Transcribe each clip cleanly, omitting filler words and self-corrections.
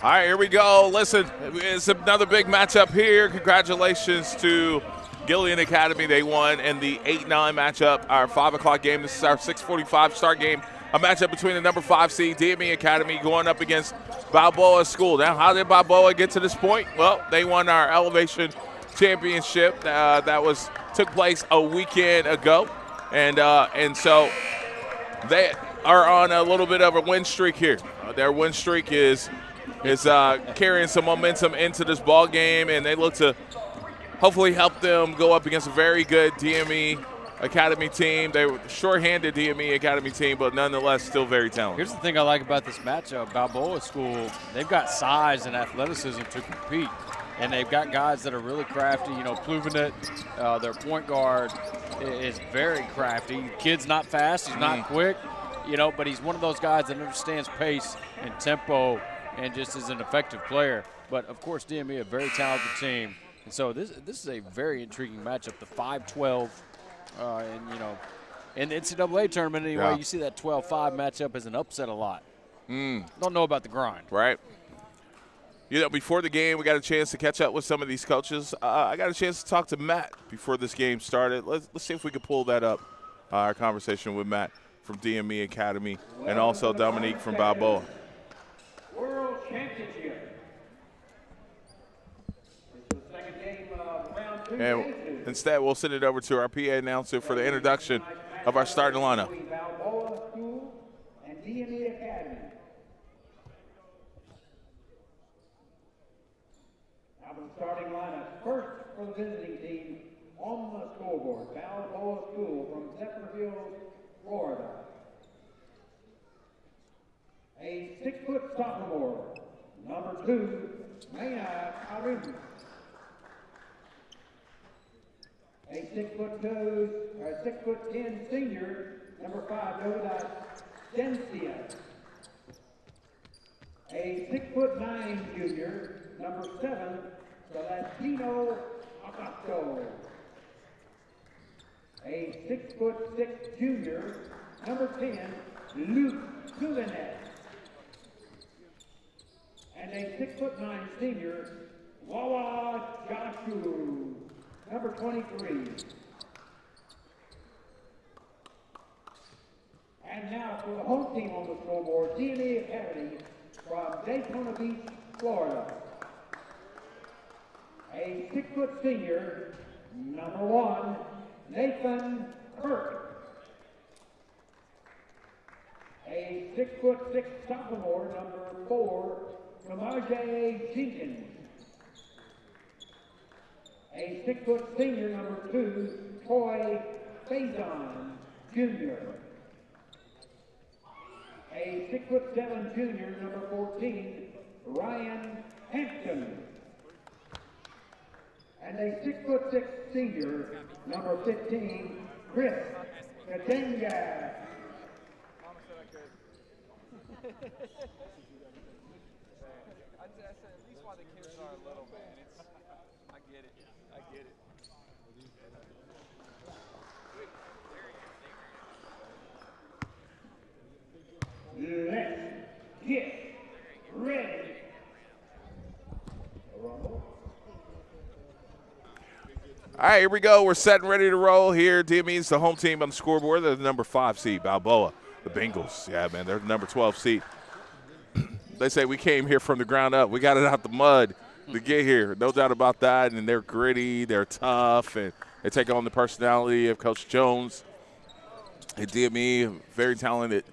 All right, here we go. Listen, it's another big matchup here. Congratulations to Gillian Academy. They won in the 8-9 matchup, our 5 o'clock game. This is our 6:45 start game. A matchup between the number 5 seed DME Academy going up against Balboa School. Now, how did Balboa get to this point? Well, they won our Elevation Championship that took place a weekend ago, and so they are on a little bit of a win streak here. Their win streak is carrying some momentum into this ball game, and they look to hopefully help them go up against a very good DME Academy team. They were short-handed DME Academy team, but nonetheless still very talented. Here's the thing I like about this matchup. Balboa School, they've got size and athleticism to compete, and they've got guys that are really crafty. You know, Pluvinet, their point guard, is very crafty. Kid's not fast, he's not quick, you know, but he's one of those guys that understands pace and tempo and just is an effective player. But, of course, DME, a very talented team. And so this is a very intriguing matchup, the 5-12. And, you know, in the NCAA tournament anyway, you see that 12-5 matchup as an upset a lot. Don't know about the grind. Right. You know, before the game, we got a chance to catch up with some of these coaches. I got a chance to talk to Matt before this game started. Let's see if we can pull that up, our conversation with Matt from DME Academy and also Dominique from Balboa. World Championship. This is the second game of round 2. And instead, we'll send it over to our PA announcer for the introduction of our starting lineup. Balboa School and DME Academy. Now the starting lineup. First for the visiting team on the scoreboard, Balboa School from Zephyrhills, Florida. A 6-foot sophomore, number 2, Maya Karim. A 6'10" senior, number 5, Novida Gencia. A 6'9" junior, number 7, Celestino Acosto. A 6'6" junior, number 10, Luke Kulinet. And a 6'9" senior, Wawa Joshua, number 23. And now for the home team on the scoreboard, DME Academy from Daytona Beach, Florida. A 6-foot senior, number 1, Nathan Kirk. A 6'6" sophomore, number 4, Kamaje Jenkins. A 6-foot senior, number 2, Troy Faison Jr. A 6'7" junior, number 14, Ryan Hampton. And a 6'6" senior, number 15, Chris Katenga. I said at least while the kids are little, man. I get it. Let's get ready. All right, here we go. We're set and ready to roll here. DME's the home team on the scoreboard. They're the number 5 seed, Balboa, the Bengals. Yeah, man, they're the number 12 seed. They say we came here from the ground up. We got it out the mud to get here. No doubt about that. And they're gritty, they're tough, and they take on the personality of Coach Jones. At DME, very talented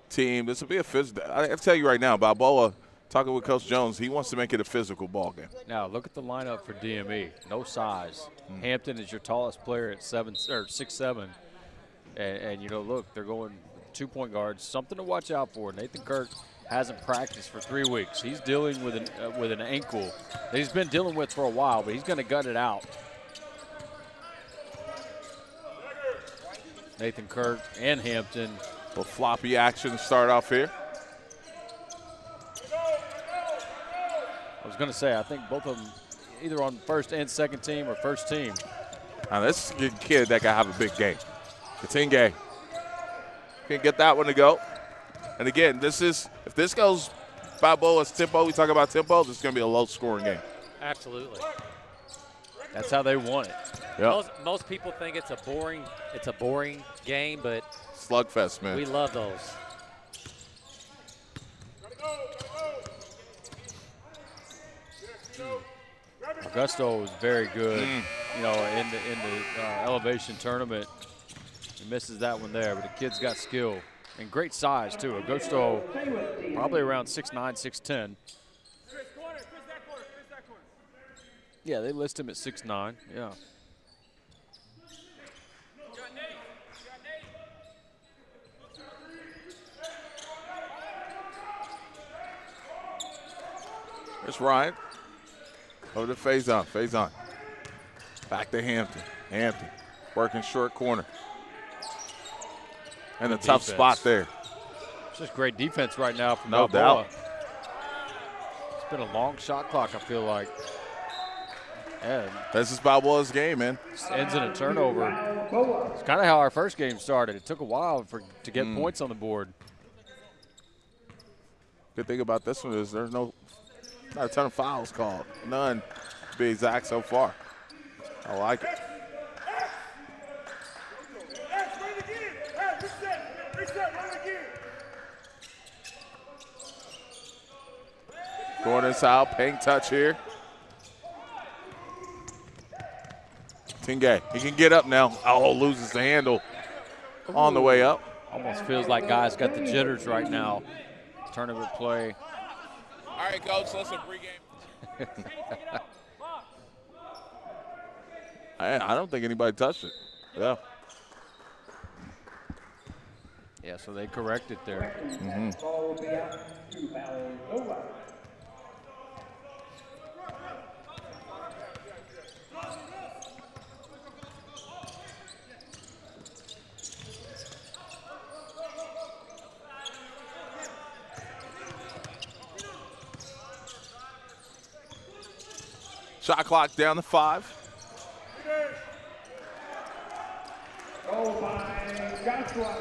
team. This will be a physical. I tell you right now, Balboa, talking with Coach Jones, he wants to make it a physical ball game. Now, look at the lineup for DME. No size. Hampton is your tallest player at 6'7". And, you know, look, they're going 2-point guards. Something to watch out for. Nathan Kirk hasn't practiced for 3 weeks. He's dealing with an ankle that he's been dealing with for a while, but he's going to gut it out. Nathan Kirk and Hampton. A little floppy action to start off here. I was going to say, I think both of them either on first and second team or first team. Now, this is a kid that can have a big game. Katinga can get that one to go. And again, if this goes Balboa's tempo, we talk about tempo, this is going to be a low-scoring game. Absolutely. That's how they want it. Yep. Most people think it's a boring game, but Slugfest, man. we love those. Augusto was very good, you know, in the elevation tournament. He misses that one there, but the kid's got skill and great size too. Augusto probably around 6'9", 6'10". Yeah, they list him at 6'9". Yeah. There's Ryan. Over to Faison. Faison. Back to Hampton. Hampton working short corner. And a tough spot there. It's just great defense right now from No Balboa. doubt. It's been a long shot clock, I feel like. And This is Balboa's game, man. ends in a turnover. It's kind of how our first game started. It took a while to get points on the board. Good thing about this one is there's not a ton of fouls called. None, to be exact, so far. I like it. Going inside, pink touch here. Tingay, he can get up now. Oh, loses the handle on the way up. Almost feels like guys got the jitters right now. Tournament play. All right, Coach, let's pregame. I don't think anybody touched it. Yeah. Yeah, so they correct it there. Ball will be out to Balboa. Shot clock down to 5. Goal by Joshua.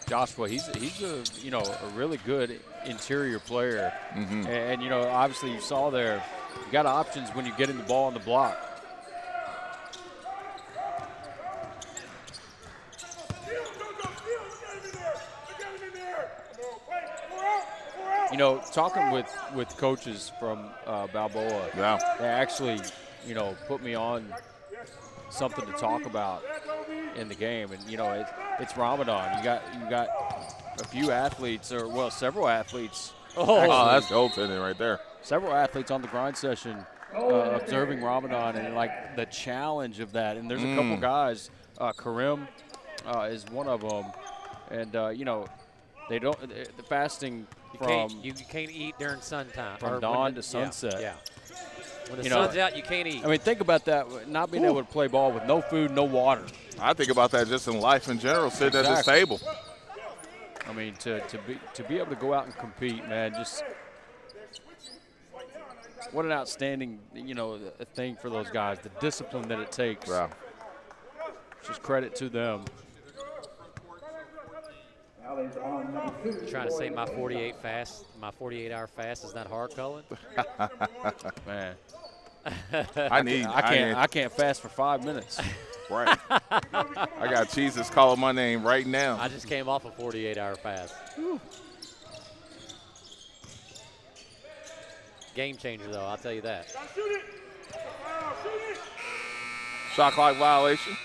Joshua, he's a a really good interior player, and you know obviously you saw there, you got options when you get in the ball on the block. You know, talking with coaches from Balboa, Yeah. they actually, put me on something to talk about in the game, and it's Ramadan. You got a few athletes, or well, several athletes. Oh, that's goaltending right there. Several athletes on the grind session observing Ramadan and like the challenge of that. And there's a couple guys. Karim is one of them, and they don't the fasting. You can't eat during sun time. From dawn to sunset. Yeah. When the sun's out, you can't eat. I mean, think about that. Not being able to play ball with no food, no water. I think about that just in life in general, sitting at this table. I mean, to be able to go out and compete, man, just what an outstanding, thing for those guys. The discipline that it takes. Wow. Just credit to them. Trying to say my 48-hour fast is not hard, Cullen? Man. I can't fast for 5 minutes. Right. I got Jesus calling my name right now. I just came off a 48-hour fast. Whew. Game changer, though, I'll tell you that. Shot clock violation.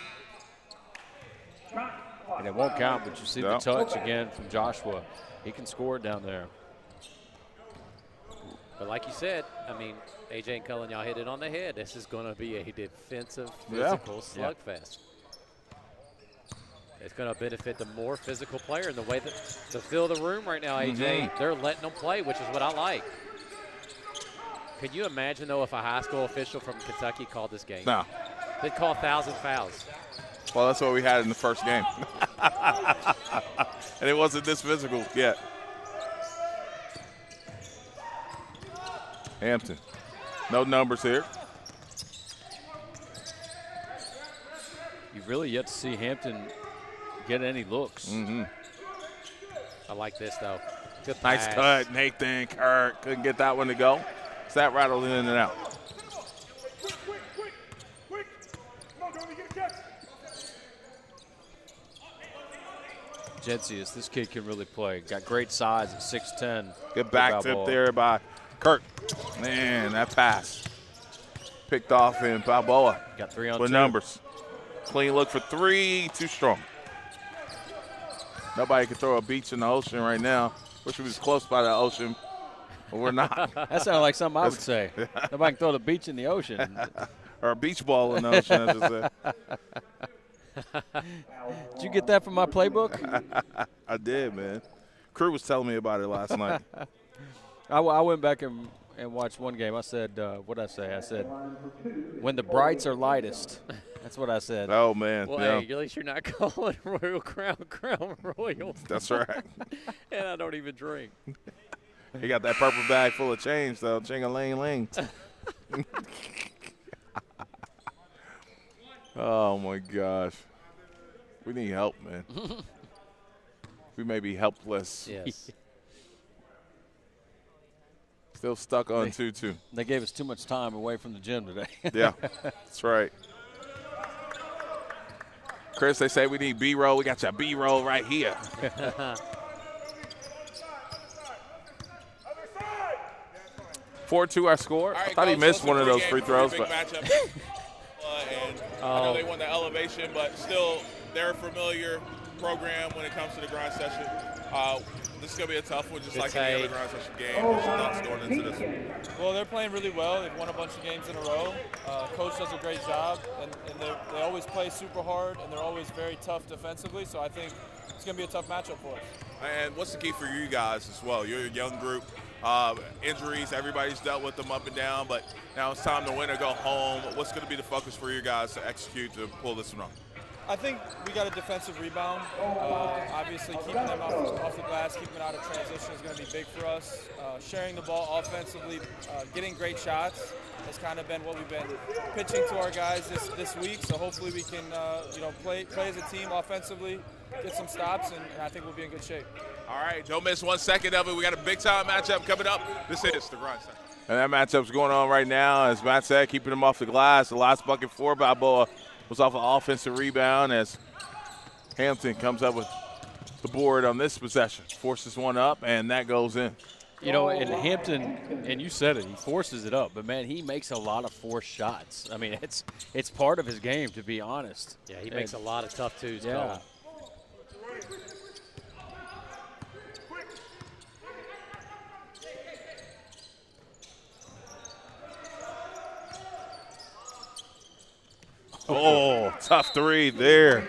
And it won't count, but you see the touch again from Joshua. He can score it down there. But like you said, I mean, AJ and Cullen, y'all hit it on the head. This is going to be a defensive, physical slugfest. It's going to benefit the more physical player in the way that to fill the room right now, AJ. They're letting them play, which is what I like. Can you imagine, though, if a high school official from Kentucky called this game? No. They'd call 1,000 fouls. Well, that's what we had in the first game. And it wasn't this physical yet. Hampton. No numbers here. You've really yet to see Hampton get any looks. I like this, though. Good Nice pass. cut, Nathan Kirk. Couldn't get that one to go. So that rattled in and out. Jencius, this kid can really play. Got great size at 6'10". Good back tip there by Kirk. Man, that pass. Picked off in Balboa. Got 3 on with 2. numbers. Clean look for 3, too strong. Nobody can throw a beach in the ocean right now. Wish we was close by the ocean, but we're not. That sounded like something I would say. Nobody can throw the beach in the ocean. Or a beach ball in the ocean, I should say. Did you get that from my playbook? I did, man. Crew was telling me about it last night. I went back and watched one game. I said, what did I say? I said, when the brights are lightest. That's what I said. Oh, man. Well, yeah. hey, at least you're not calling Royal Crown Royal. That's right. And I don't even drink. He got that purple bag full of change, though. Ching-a-ling-ling. Oh, my gosh. We need help, man. We may be helpless. Yes. Still stuck on 2-2. They gave us too much time away from the gym today. Yeah, that's right. Chris, they say we need B-roll. We got your B-roll right here. 4-2 our score. Right, I thought he Coach, missed so one of those it's a free big throws. big But matchup. And I know they won the elevation, but still they're a familiar program when it comes to the grind session. This is going to be a tough one, just like any other grind session game. There's thoughts going into this one. Well, they're playing really well. They've won a bunch of games in a row. Coach does a great job, and they always play super hard, and they're always very tough defensively. So I think it's going to be a tough matchup for us. And what's the key for you guys as well? You're a young group. Injuries, everybody's dealt with them up and down, but now it's time to win or go home. What's going to be the focus for you guys to execute to pull this one off? I think we got a defensive rebound. Obviously, keeping them off the glass, keeping it out of transition is going to be big for us. Sharing the ball offensively, getting great shots has kind of been what we've been pitching to our guys this week. So hopefully we can play as a team offensively, get some stops, and I think we'll be in good shape. All right, don't miss 1 second of it. We got a big-time matchup coming up. This is the grind session. and that matchup's going on right now. As Matt said, keeping him off the glass. The last bucket for Balboa was off an offensive rebound as Hampton comes up with the board on this possession. Forces one up, and that goes in. You know, and Hampton, and you said it, he forces it up. But, man, he makes a lot of forced shots. I mean, it's part of his game, to be honest. Yeah, he makes a lot of tough twos. Yeah. Oh, tough three there.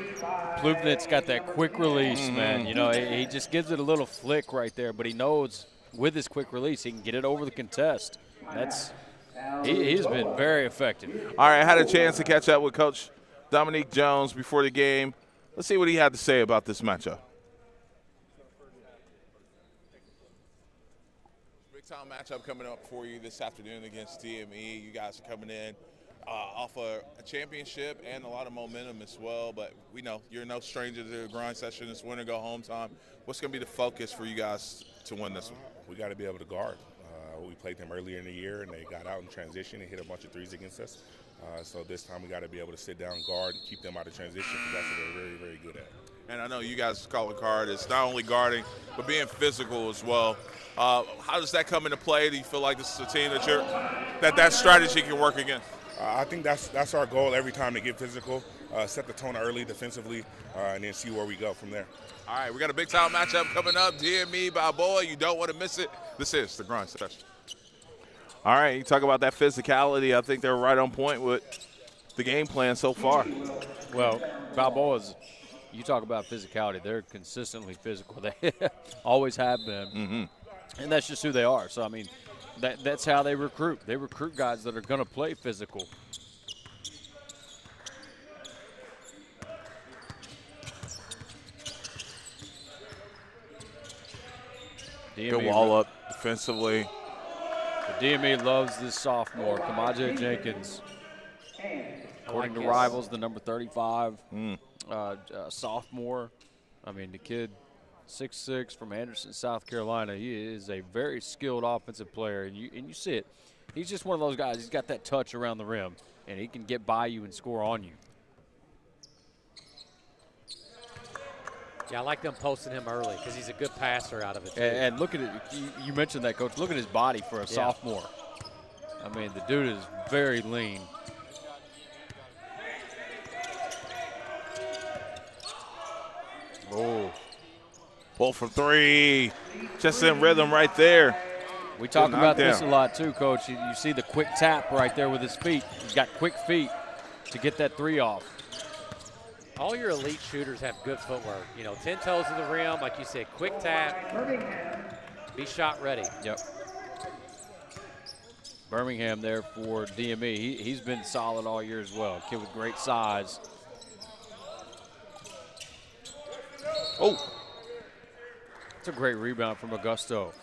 Pluvnit's got that quick release, man. You know, he just gives it a little flick right there, but he knows with his quick release he can get it over the contest. He's been very effective. All right, I had a chance to catch up with Coach Dominique Jones before the game. Let's see what he had to say about this matchup. Big-time matchup coming up for you this afternoon against DME. You guys are coming in off a championship and a lot of momentum as well, but we know you're no stranger to the grind session. It's win or go home time. What's going to be the focus for you guys to win this one? We got to be able to guard. We played them earlier in the year, and they got out in transition and hit a bunch of threes against us. So this time we got to be able to sit down, guard, and keep them out of transition because that's what they're very, very good at. And I know you guys call it guard. It's not only guarding, but being physical as well. How does that come into play? Do you feel like this is a team that strategy can work against? I think that's our goal every time to get physical, set the tone early defensively, and then see where we go from there. All right, we got a big-time matchup coming up. DME, Balboa, you don't want to miss it. This is the grind session. All right, you talk about that physicality. I think they're right on point with the game plan so far. Well, Balboa's, you talk about physicality, they're consistently physical. They always have been, and that's just who they are. So, I mean, that's how they recruit. They recruit guys that are going to play physical. Good wall up defensively. The DME loves this sophomore, Kamaje Jenkins. According to Rivals, the number 35 sophomore. I mean, the kid 6'6", from Anderson, South Carolina. He is a very skilled offensive player, and you see it. He's just one of those guys. He's got that touch around the rim, and he can get by you and score on you. Yeah, I like them posting him early because he's a good passer out of it, too. And look at it. You mentioned that, Coach. Look at his body for a sophomore. I mean, the dude is very lean. Oh. Pull from three. Just in rhythm right there. We talk about this a lot, too, Coach. You see the quick tap right there with his feet. He's got quick feet to get that three off. All your elite shooters have good footwork. 10 toes to the rim, like you said, quick tap, be shot ready. Yep. Birmingham there for DME. He's been solid all year as well. Kid with great size. Oh. It's a great rebound from Augusto.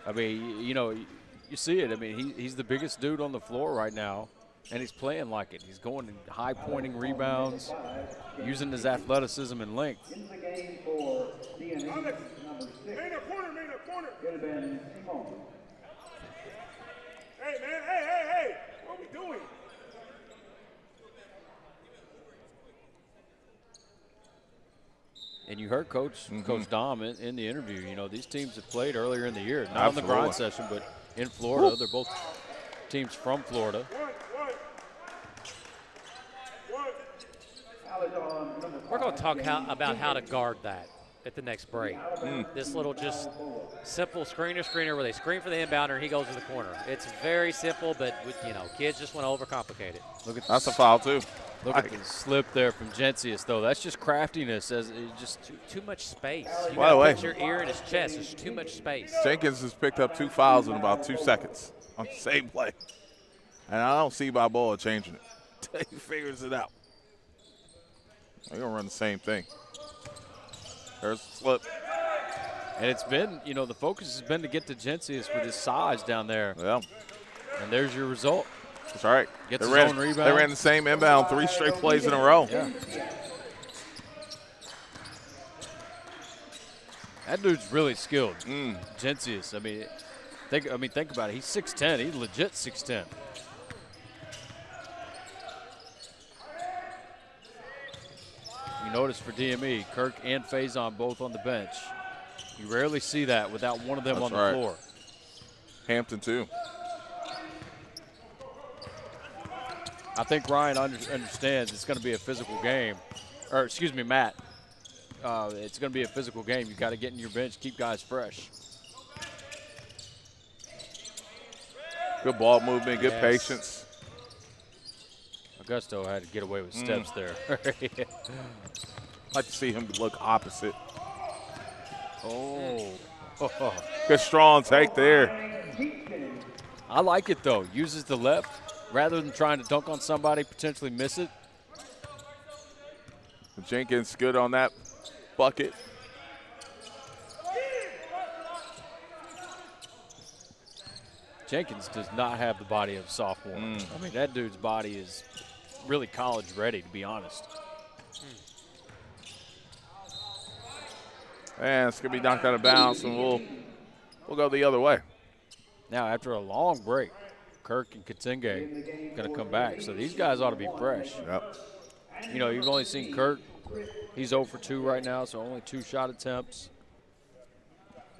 I mean, you see it. I mean, he's the biggest dude on the floor right now. And he's playing like it. He's going in high-pointing rebounds, using his athleticism and length. In the game for DME, number 6. Man up corner. Could have been Simone. Hey, man, hey. What are we doing? And you heard Coach Dom in the interview. These teams have played earlier in the year. Not Absolutely. on the grind session, but in Florida. They're both teams from Florida. We're going to talk about how to guard that at the next break. This little just simple screener where they screen for the inbounder and he goes to the corner. It's very simple, but kids just want to overcomplicate it. That's a foul too. Look at the slip there from Gencius, though. That's just craftiness. As just too much space. You By the got way, to put your ear in his chest. There's too much space. Jenkins has picked up 2 fouls in about 2 seconds on the same play. And I don't see Balboa changing it. He figures it out. They're going to run the same thing. There's a slip. And it's been, the focus has been to get to Gencius with his size down there. Yeah. And there's your result. That's right. Gets his own rebound. They ran the same inbound 3 straight plays in a row. Yeah. That dude's really skilled. Gencius. I mean, think about it. He's 6'10". He's legit 6'10". You notice for DME, Kirk and Faison both on the bench. You rarely see that without one of them on the floor. Hampton, too. I think Ryan understands it's going to be a physical game. Or, excuse me, Matt. It's going to be a physical game. You've got to get in your bench, keep guys fresh. Good ball movement, good patience. Augusto had to get away with steps there. Like to see him look opposite. Oh. Good strong take there. I like it, though. Uses the left rather than trying to dunk on somebody, potentially miss it. Jenkins good on that bucket. Jenkins does not have the body of a sophomore. I mean, that dude's body is really college ready, to be honest. And it's going to be knocked out of bounds, and we'll go the other way. Now, after a long break, Kirk and Katenge going to come back. So these guys ought to be fresh. Yep. You've only seen Kirk. He's 0 for 2 right now, so only 2 shot attempts.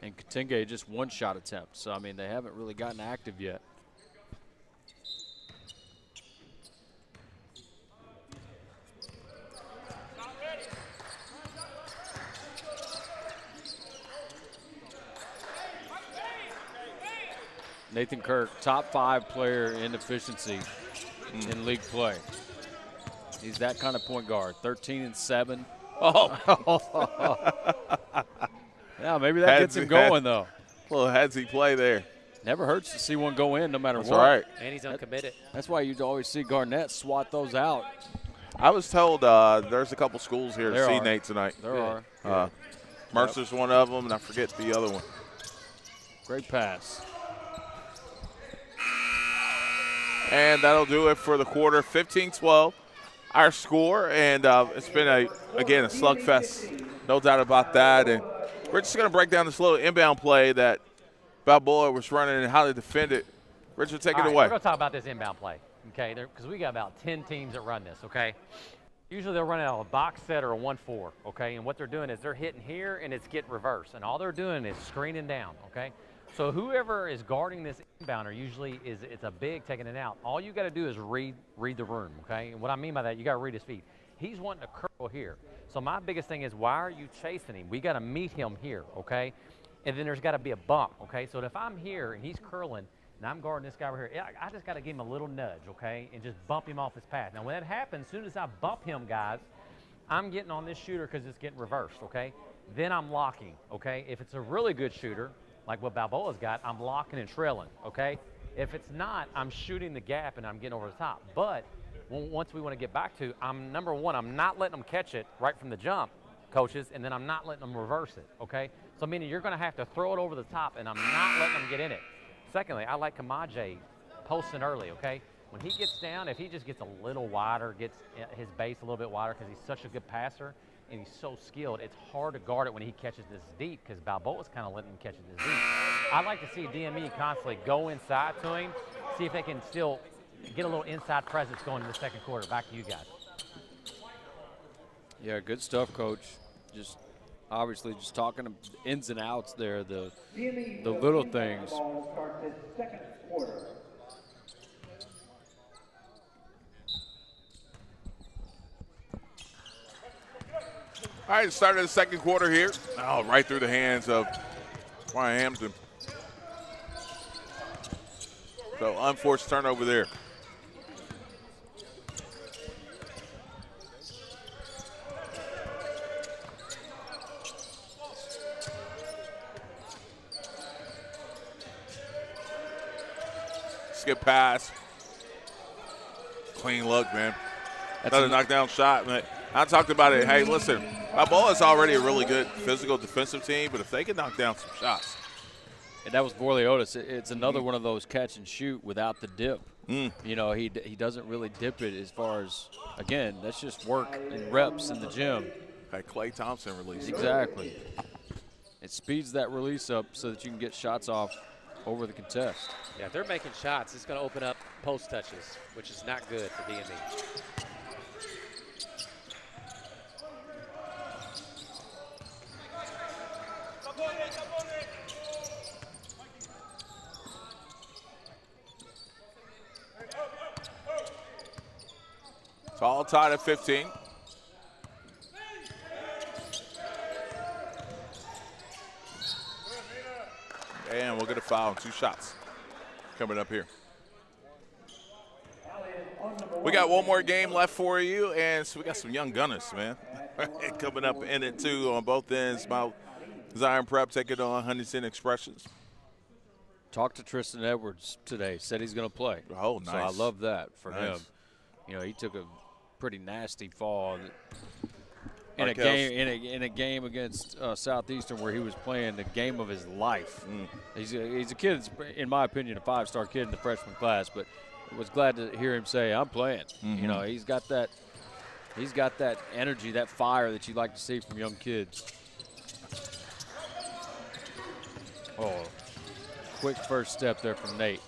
And Katenge just 1 shot attempt. So, I mean, they haven't really gotten active yet. Nathan Kirk, top 5 player in efficiency in league play. He's that kind of point guard, 13-7. Oh. Yeah, maybe that gets him going, though. A little headsy play there. Never hurts to see one go in no matter what. That's right. And he's uncommitted. That's why you'd always see Garnett swat those out. I was told there's a couple schools here to see Nate tonight. There are. Mercer's one of them, and I forget the other one. Great pass. And that'll do it for the quarter. 15-12, our score. And it's been, again, a slugfest. No doubt about that. And We're just going to break down this little inbound play that Balboa was running and how to defend it. Richard, take it away. We're going to talk about this inbound play, okay? Because we got about 10 teams that run this, okay? Usually they'll run it out of a box set or a 1-4, okay? And what they're doing is they're hitting here and it's getting reversed. And all they're doing is screening down, okay? So whoever is guarding this inbounder usually it's a big taking it out. All you got to do is read the room, okay? And what I mean by that, you got to read his feet. He's wanting to curl here. So my biggest thing is, why are you chasing him? We got to meet him here, okay? And then there's got to be a bump, okay? So if I'm here and he's curling and I'm guarding this guy over here, I just got to give him a little nudge, okay? And just bump him off his path. Now when that happens, as soon as I bump him, guys, I'm getting on this shooter because it's getting reversed, okay? Then I'm locking, okay? If it's a really good shooter, like what Balboa's got, I'm locking and trailing, okay? If it's not, I'm shooting the gap and I'm getting over the top. But once we want to get back to, number one, I'm not letting them catch it right from the jump, coaches, and then I'm not letting them reverse it, okay? So meaning you're going to have to throw it over the top, and I'm not letting them get in it. Secondly, I like Kamaje posting early, okay? When he gets down, if he just gets a little wider, gets his base a little bit wider because he's such a good passer and he's so skilled, it's hard to guard it when he catches this deep because Balboa's kind of letting him catch it this deep. I like to see DME constantly go inside to him, see if they can still get a little inside presence going in the second quarter. Back to you guys. Yeah, good stuff, Coach. Just obviously just talking the ins and outs there, the little things. Second quarter. All right, start of the second quarter here. Oh, right through the hands of Ryan Hampton. So unforced turnover there. Skip pass. Clean look, man. Another knockdown shot, man. I talked about it. Hey, listen, Balboa's already a really good physical defensive team, but if they can knock down some shots. And that was Borleotis. It's another one of those catch and shoot without the dip. You know, he doesn't really dip it as far as, again, that's just work and reps in the gym. Like Klay Thompson release. Exactly. It speeds that release up so that you can get shots off over the contest. Yeah, if they're making shots, it's going to open up post touches, which is not good for DME. It's all tied at 15. And we'll get a foul on 2 shots coming up here. We got one more game left for you, and so we got some young gunners, man. Coming up in it, too, on both ends. Mount Zion Prep taking on Huntington Expressions. Talked to Tristan Edwards today. Said he's going to play. Oh, nice. So I love that for him. You know, he took a pretty nasty fall in a game against Southeastern where he was playing the game of his life. He's a kid, in my opinion, a 5-star kid in the freshman class, but was glad to hear him say, I'm playing. You know, he's got that energy, that fire that you like to see from young kids. Oh, quick first step there from Nate.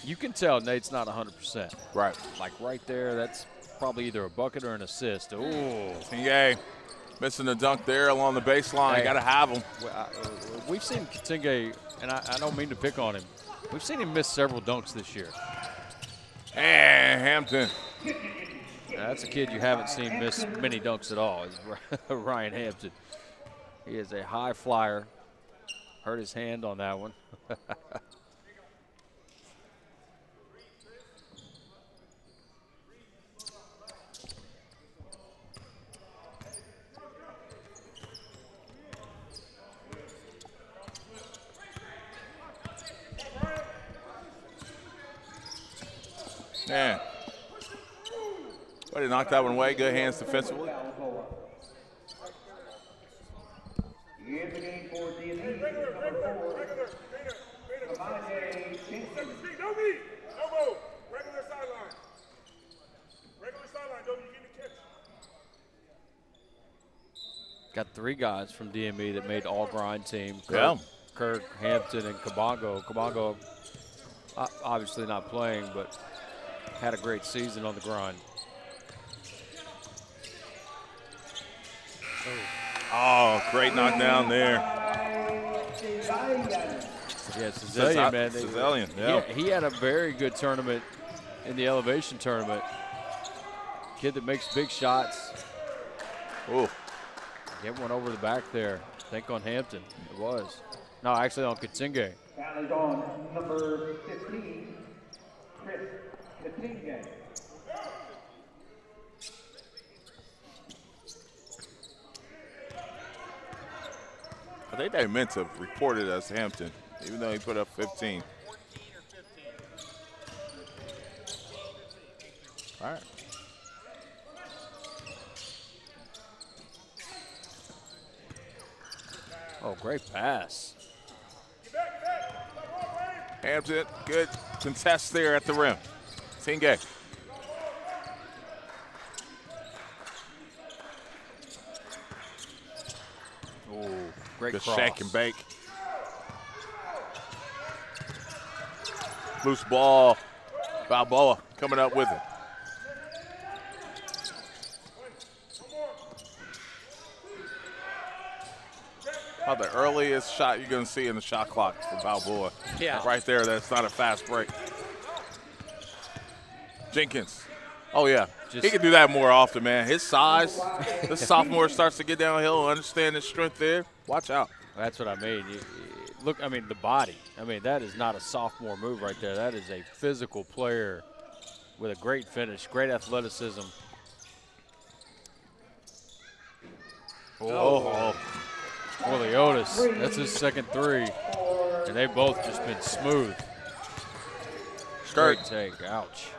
You can tell Nate's not 100%. Right. Like right there, that's probably either a bucket or an assist. Ooh. Yay. Missing the dunk there along the baseline. Hey, got to have him. We've seen Katinge, and I don't mean to pick on him. We've seen him miss several dunks this year. And Hampton. Now, that's a kid you haven't seen miss many dunks at all, is Ryan Hampton. He is a high flyer. Hurt his hand on that one. Man. Way to knock that one away. Good hands defensively. In the game for DME, number 4, Kamaje Kingston. No me. Elbow. Regular sideline. Regular sideline. Don't you get the catch. Got 3 guys from DME that made all-grind team. Kirk, Hampton, and Kabongo. Kabongo obviously not playing, but had a great season on the grind. Oh, great knockdown there. Yeah, Cezalian, man. Cezalian, yeah. He had a very good tournament in the elevation tournament. Kid that makes big shots. Ooh. Get one over the back there. I think on Hampton. It was. No, actually on Katinge. Foul is on number 15, Chris Katinge. I think they meant to report it as Hampton, even though he put up 15. All right. Oh, great pass. Hampton, good contest there at the rim. Tinge. Oh, great good cross. shake and bake. Loose ball. Balboa coming up with it. About the earliest shot you're going to see in the shot clock for Balboa. Yeah. Right there, that's not a fast break. Jenkins. Oh, yeah. He can do that more often, man. His size, this sophomore starts to get downhill, understand his strength there. Watch out. That's what I mean. Look, I mean, the body. I mean, that is not a sophomore move right there. That is a physical player with a great finish, great athleticism. Oh. Orliotis, that's his second 3. And they've both just been smooth. Great take, ouch.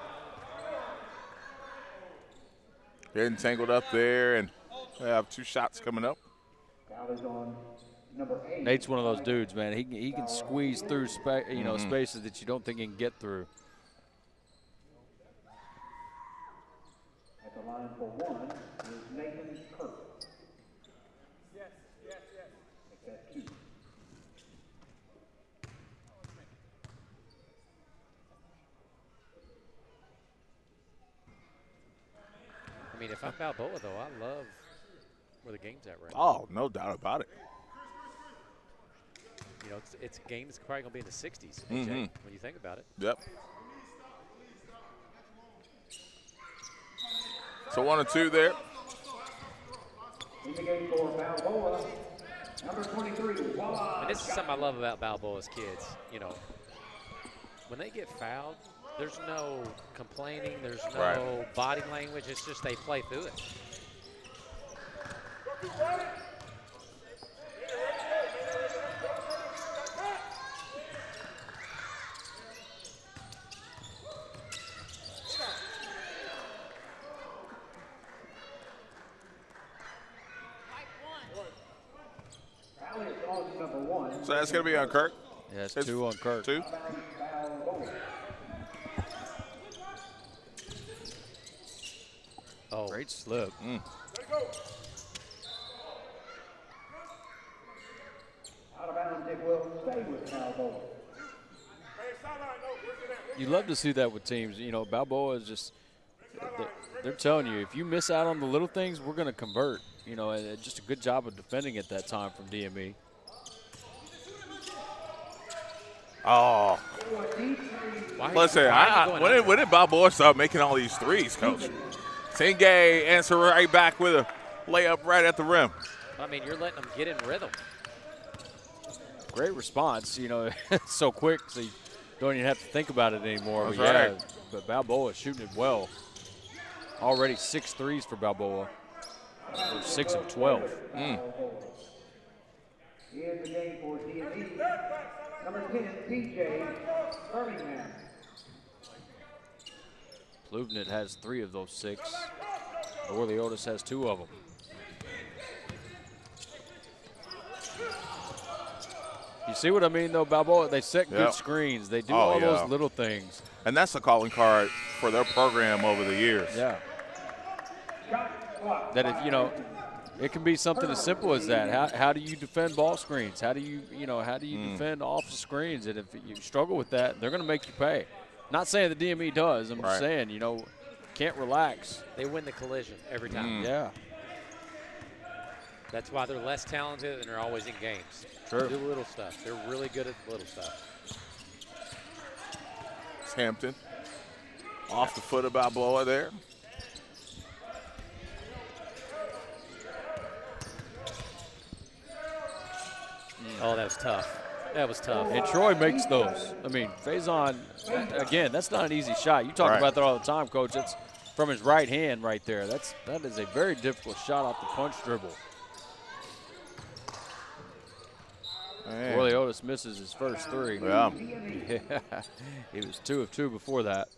Getting tangled up there, and they have 2 shots coming up. Nate's one of those dudes, man. He can squeeze through spaces that you don't think he can get through. At the line for 1 is Nathan Kirk. Make that 2. I mean, if I'm Balboa, though, I love where the game's at right now. Oh, no doubt about it. You know, it's a game that's probably going to be in the 60s, AJ, when you think about it. Yep. So 1 and 2 there. In the game for Balboa, number 23, And this is something I love about Balboa's kids. You know, when they get fouled, there's no complaining, there's no body language. It's just they play through it. So that's going to be on Kirk? Yeah, it's 2 on Kirk. 2? Oh, great slip. Out of bounds, it will stay with Balboa. You love to see that with teams. You know, Balboa is just they're telling you, if you miss out on the little things, we're going to convert. You know, and just a good job of defending at that time from DME. Oh. Listen, when did Balboa start making all these threes, Coach? Tinge answer right back with a layup right at the rim. I mean, you're letting them get in rhythm. Great response. You know, it's so quick, so you don't even have to think about it anymore. That's but right. Yeah, but Balboa shooting it well. Already 6 threes for Balboa. 6 of 12. In the game for DME, number 10, PJ Birmingham. Pluvnet has 3 of those 6. Orliotis has 2 of them. You see what I mean, though, Balboa? They set good screens. They do all those little things. And that's a calling card for their program over the years. Yeah. That if, you know, It can be something as simple as that. How do you defend ball screens? How do you defend off the screens? And if you struggle with that, they're going to make you pay. Not saying the DME does. I'm just saying, can't relax. They win the collision every time. Yeah. That's why they're less talented and they're always in games. Sure. They do little stuff. They're really good at little stuff. It's Hampton. Off the foot of Balboa there. Oh, that was tough. That was tough. And Troy makes those. I mean, Faison, again, that's not an easy shot. You talk about that all the time, Coach. That's from his right hand right there. That is a very difficult shot off the punch dribble. Willie Otis misses his first three. Yeah. He was 2 of 2 before that.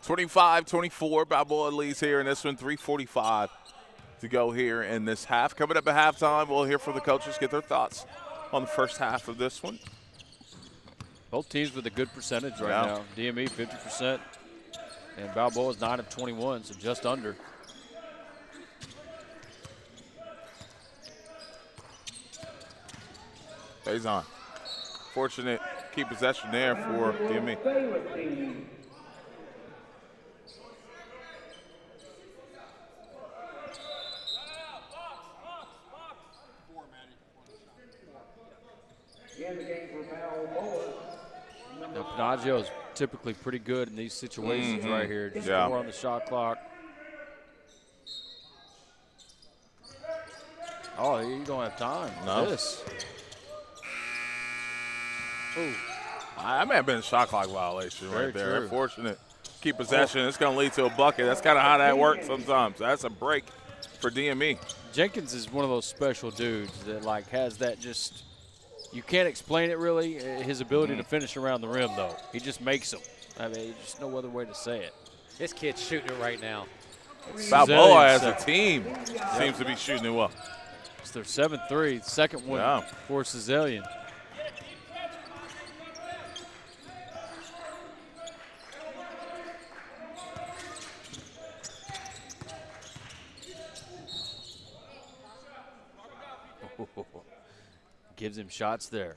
25-24, Balboa leads here in this one, 3:45 to go here in this half. Coming up at halftime, we'll hear from the coaches, get their thoughts on the first half of this one. Both teams with a good percentage right now. DME 50%, and Balboa's 9 of 21, so just under. Faison. Fortunate key possession there for DME. Now, Panaggio's typically pretty good in these situations right here. Just 4 on the shot clock. Oh, you don't have time. No. This. Ooh. That may have been a shot clock violation right there. Unfortunate. Keep possession. It's going to lead to a bucket. That's kind of how that works sometimes. That's a break for DME. Jenkins is one of those special dudes that, has that just – you can't explain it really, his ability to finish around the rim, though. He just makes them. I mean, just no other way to say it. This kid's shooting it right now. Balboa as a team seems to be shooting it well. It's their 7-3, second one for Cezalian. Gives him shots there.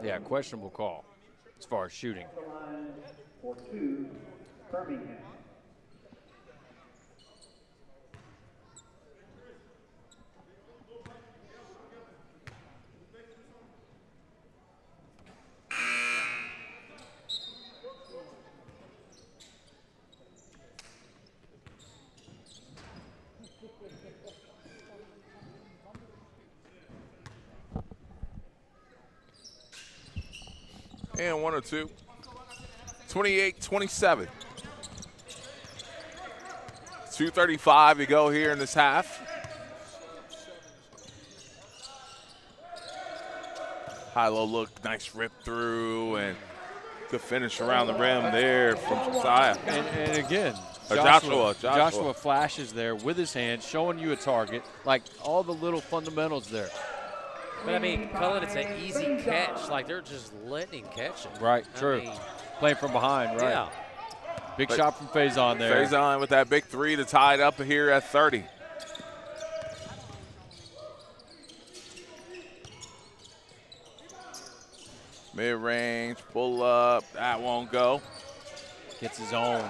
Yeah, questionable call as far as shooting. For 2, Birmingham. And 1 or 2. 28-27. 2:35 to go here in this half. High-low look, nice rip through, and good finish around the rim there from Josiah. And again, Joshua flashes there with his hand, showing you a target, all the little fundamentals there. But, I mean, Cullen, it's an easy catch. They're just letting him catch it. Right, true. Playing from behind, right. Yeah. Big shot from Faison there. Faison with that big 3 to tie it up here at 30. Mid-range, pull up, that won't go. Gets his own.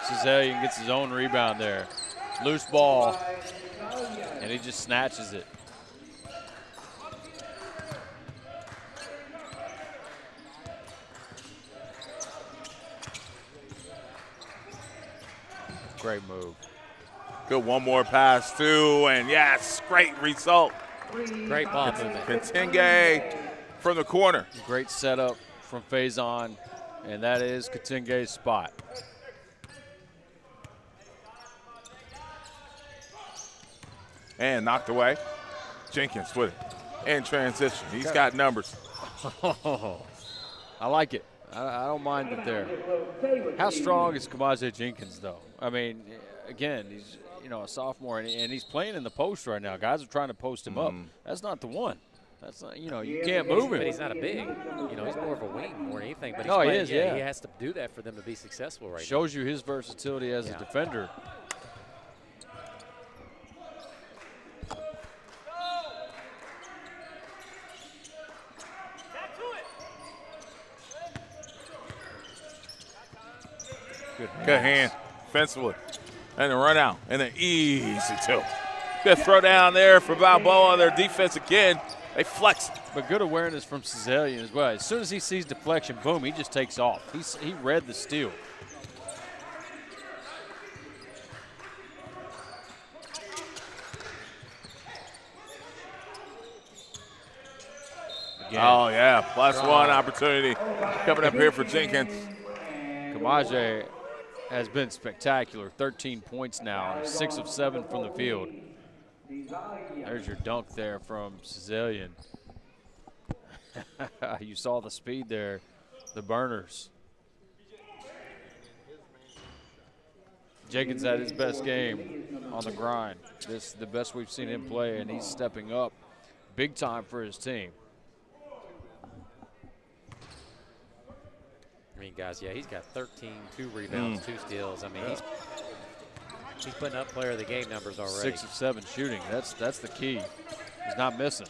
Cezalian gets his own rebound there. Loose ball, and he just snatches it. Great move. Good one more pass, too, and yes, great result. Great ball movement. Katinge from the corner. Great setup from Faison, and that is Katinge's spot. And knocked away. Jenkins with it. In transition. He's got numbers. I like it. I don't mind it there. How strong is Kamaje Jenkins, though? I mean, again, he's a sophomore, and he's playing in the post right now. Guys are trying to post him up. That's not the one. That's not, you know, you can't move him. But he's not a big. You know, he's more of a wing more than anything. But No, he playing, is, yeah. He has to do that for them to be successful right now. Shows you his versatility as a defender. Good hand, defensively. And a run out, and an easy two. Good throw down there for Balboa. Their defense again, they flex. But good awareness from Cezalian as well. As soon as he sees deflection, boom, he just takes off. He read the steal. Again. Oh, yeah, +1 opportunity coming up here for Jenkins. Kamaje has been spectacular. 13 points now, 6 of 7 from the field. There's your dunk there from Cezalian. You saw the speed there, the burners. Jenkins had his best game on the grind. This is the best we've seen him play, and he's stepping up big time for his team. I mean, guys, yeah, he's got 13, 2 rebounds, 2 steals. I mean, he's putting up player of the game numbers already. 6 of 7 shooting. That's the key. He's not missing.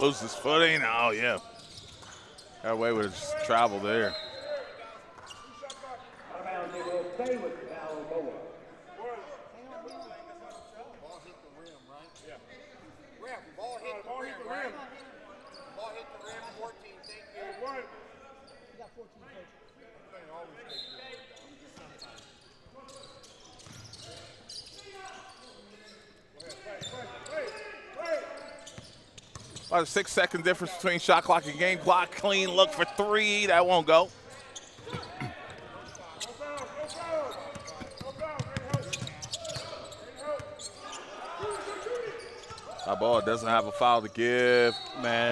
Loses footing. Oh, yeah. Got away with his travel there. Will stay with Balboa. Ball hit the rim. Ball hit the rim, 14, thank you. One. You got 14, About a 6-second difference between shot clock and game clock. Clean look for 3. That won't go. Balboa doesn't have a foul to give. Man.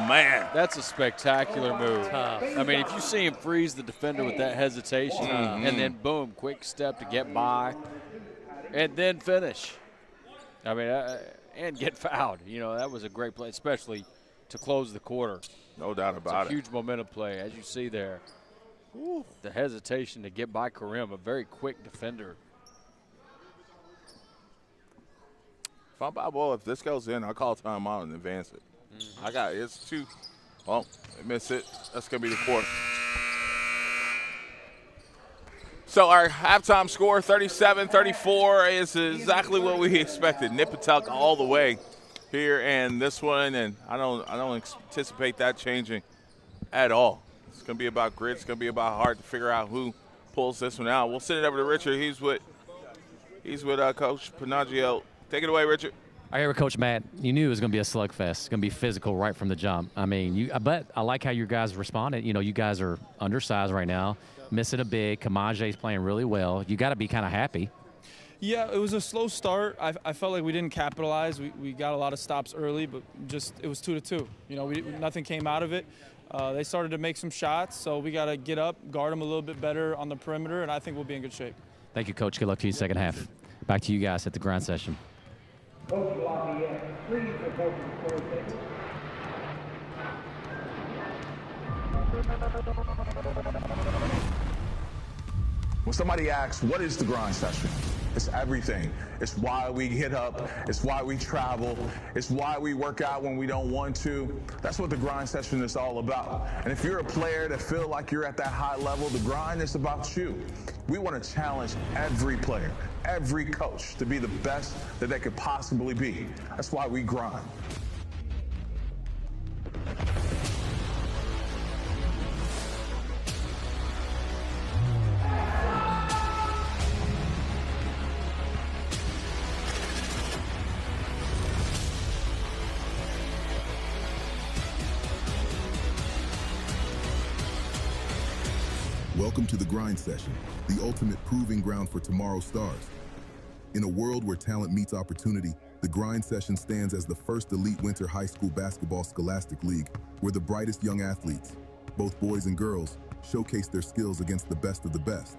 Man. That's a spectacular move. Tough. I mean, if you see him freeze the defender with that hesitation and then boom, quick step to get by and then finish. I mean, and get fouled. You know, that was a great play, especially to close the quarter. No doubt about It's a huge momentum play, as you see there. Ooh, the hesitation to get by Karim, a very quick defender. If I'm Balboa, if this goes in, I'll call timeout and advance it. It's 2. Oh, they miss it. That's going to be the fourth. So our halftime score, 37-34, is exactly what we expected. Nip and tuck all the way here in this one, and I don't anticipate that changing at all. It's going to be about grit. It's going to be about heart to figure out who pulls this one out. We'll send it over to Richard. He's with Coach Panaggio. Take it away, Richard. I hear with Coach Matt, you knew it was going to be a slugfest. It's going to be physical right from the jump. I mean, but I like how you guys responded. You know, you guys are undersized right now, missing a big. Kamaje's playing really well. You got to be kind of happy. Yeah, it was a slow start. I felt like we didn't capitalize. We got a lot of stops early, but just it was 2-2. You know, nothing came out of it. They started to make some shots, so we got to get up, guard them a little bit better on the perimeter, and I think we'll be in good shape. Thank you, Coach. Good luck to you second half. Back to you guys at the grind session. Coach Lafayette, please report to the score table. When somebody asks, what is the grind session? It's everything. It's why we get up. It's why we travel. It's why we work out when we don't want to. That's what the grind session is all about. And if you're a player that feel like you're at that high level, the grind is about you. We want to challenge every player, every coach to be the best that they could possibly be. That's why we grind. Welcome to the grind session, the ultimate proving ground for tomorrow's stars. In a world where talent meets opportunity, the grind session stands as the first elite winter high school basketball scholastic league, where the brightest young athletes, both boys and girls, showcase their skills against the best of the best.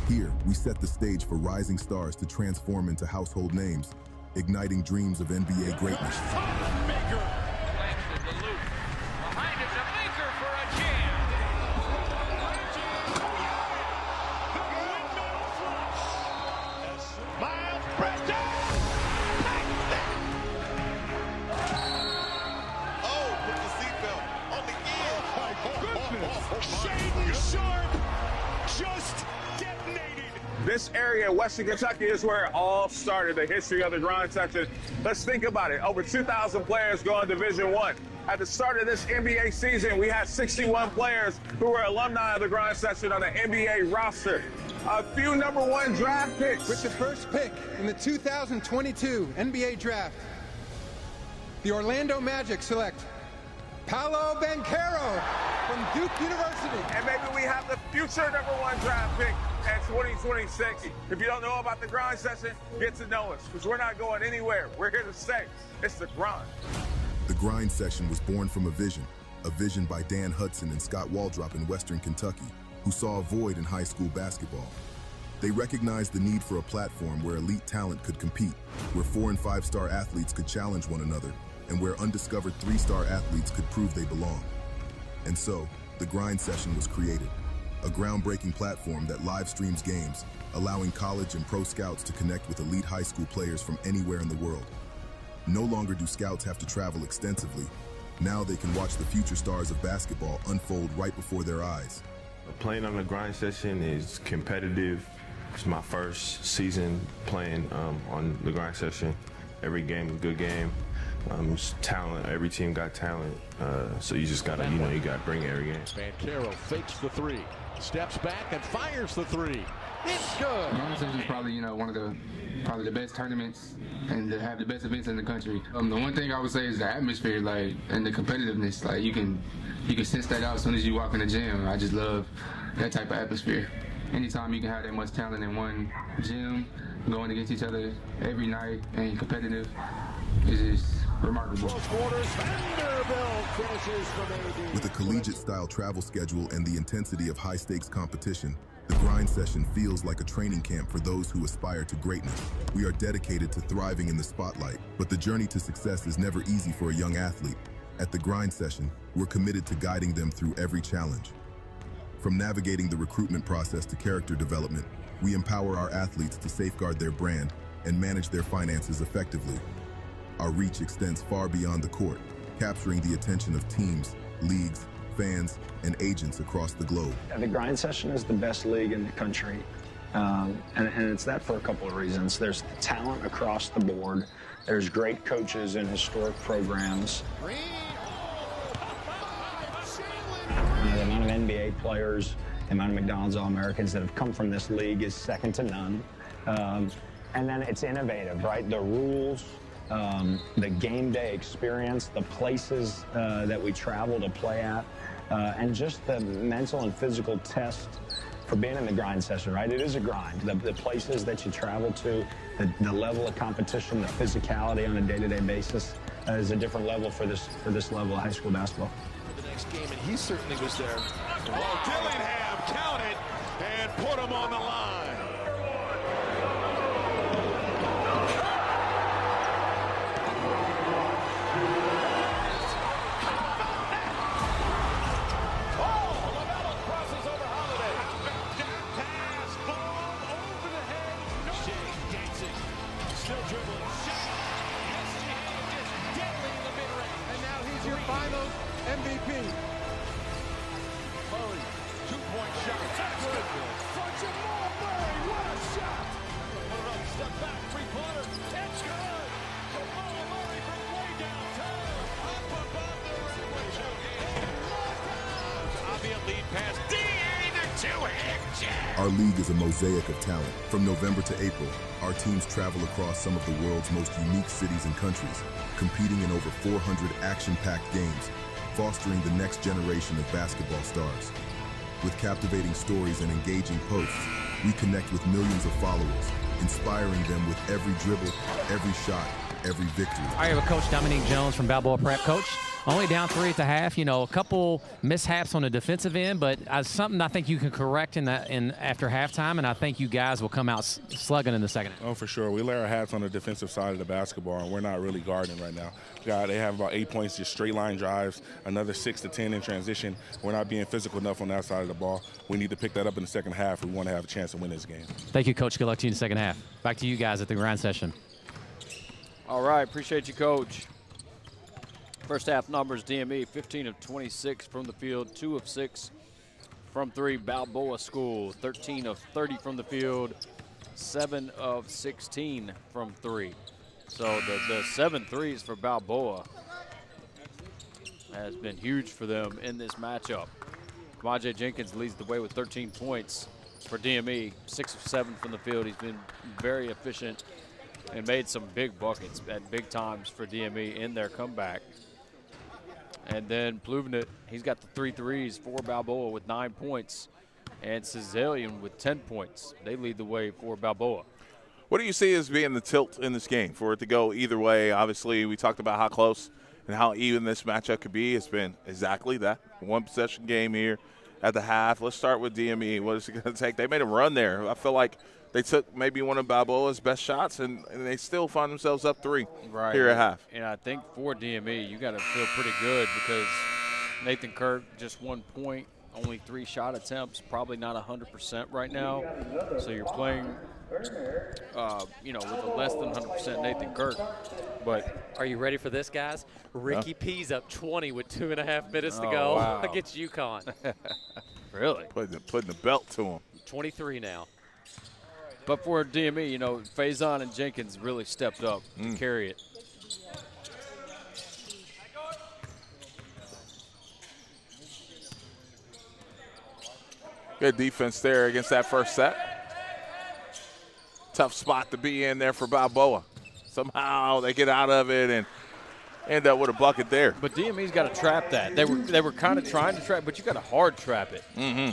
Here, we set the stage for rising stars to transform into household names, igniting dreams of NBA greatness. This area, Western Kentucky, is where it all started, the history of the grind section. Let's think about it. Over 2,000 players go in Division I. At the start of this NBA season, we had 61 players who were alumni of the grind section on the NBA roster. A few #1 draft picks. With the first pick in the 2022 NBA draft, the Orlando Magic select Paolo Banchero from Duke University. And maybe we have the future #1 draft pick at 2026. If you don't know about the grind session, get to know us, because we're not going anywhere. We're here to stay. It's the grind. The grind session was born from a vision by Dan Hudson and Scott Waldrop in Western Kentucky, who saw a void in high school basketball. They recognized the need for a platform where elite talent could compete, where 4- and 5-star athletes could challenge one another, and where undiscovered 3-star athletes could prove they belong. And so, the grind session was created, a groundbreaking platform that live streams games, allowing college and pro scouts to connect with elite high school players from anywhere in the world. No longer do scouts have to travel extensively. Now they can watch the future stars of basketball unfold right before their eyes. Playing on the grind session is competitive. It's my first season playing on the grind session. Every game is a good game. It's talent. Every team got talent. So you just gotta, you gotta bring it every game. Banchero fakes the three, steps back and fires the three. It's good. Grind session is probably, one of the best tournaments and to have the best events in the country. The one thing I would say is the atmosphere, and the competitiveness. You can sense that out as soon as you walk in the gym. I just love that type of atmosphere. Anytime you can have that much talent in one gym, going against each other every night and competitive, is just remarkable. With a collegiate-style travel schedule and the intensity of high-stakes competition, the grind session feels like a training camp for those who aspire to greatness. We are dedicated to thriving in the spotlight, but the journey to success is never easy for a young athlete. At the grind session, we're committed to guiding them through every challenge. From navigating the recruitment process to character development, we empower our athletes to safeguard their brand and manage their finances effectively. Our reach extends far beyond the court, capturing the attention of teams, leagues, fans, and agents across the globe. The grind session is the best league in the country, and it's that for a couple of reasons. There's talent across the board. There's great coaches and historic programs. The amount of NBA players, the amount of McDonald's All-Americans that have come from this league is second to none. And then it's innovative, right? The rules, the game day experience, the places that we travel to play at, and just the mental and physical test for being in the grind session, right? It is a grind. The places that you travel to, the level of competition, the physicality on a day-to-day basis is a different level for this level of high school basketball. The next game, and he certainly was there. Oh, Dillingham counted and put him on the line. MVP. Murray, 2-point shot. That's good. For Jamal Murray, what a shot. Put it up, step back, three-pointer. It's good. Jamal Murray from way downtown. Up above the rim with Joe. Obvious lead pass. DME, the two-hand jab. Our league is a mosaic of talent. From November to April, our teams travel across some of the world's most unique cities and countries, competing in over 400 action-packed games, fostering the next generation of basketball stars. With captivating stories and engaging posts, we connect with millions of followers, inspiring them with every dribble, every shot, every victory. All right, with Coach Dominique Jones from Balboa Prep. Coach, Only down 3 at the half. You know, a couple mishaps on the defensive end, but something I think you can correct in after halftime, and I think you guys will come out slugging in the second half. Oh, for sure. We lay our hats on the defensive side of the basketball, and we're not really guarding right now. They have about 8 points, just straight line drives, another 6 to 10 in transition. We're not being physical enough on that side of the ball. We need to pick that up in the second half. We want to have a chance to win this game. Thank you, Coach. Good luck to you in the second half. Back to you guys at the grind session. All right, appreciate you, Coach. First half numbers, DME, 15 of 26 from the field, 2 of 6 from 3. Balboa School, 13 of 30 from the field, 7 of 16 from 3. So the 7 threes for Balboa has been huge for them in this matchup. Kamaje Jenkins leads the way with 13 points for DME, 6 of 7 from the field. He's been very efficient and made some big buckets at big times for DME in their comeback. And then Pluvinit, he's got the 3 threes for Balboa with 9 points, and Cezalian with 10 points. They lead the way for Balboa. What do you see as being the tilt in this game for it to go either way? Obviously, we talked about how close and how even this matchup could be. It's been exactly that. One possession game here at the half. Let's start with DME. What is it going to take? They made a run there. I feel like they took maybe one of Balboa's best shots, and they still find themselves up 3 here at half. And I think for DME, you got to feel pretty good because Nathan Kirk just 1 point, only 3 shot attempts, probably not 100% right now. So you're playing, with a less than 100% Nathan Kirk. But are you ready for this, guys? Ricky P's up 20 with 2.5 minutes to go against UConn. Really? Putting the belt to him. 23 now. But for DME, Faison and Jenkins really stepped up to carry it. Good defense there against that first set. Tough spot to be in there for Balboa. Somehow they get out of it and end up with a bucket there. But DME's got to trap that. They were kind of trying to trap, but you got to hard trap it. Mm-hmm.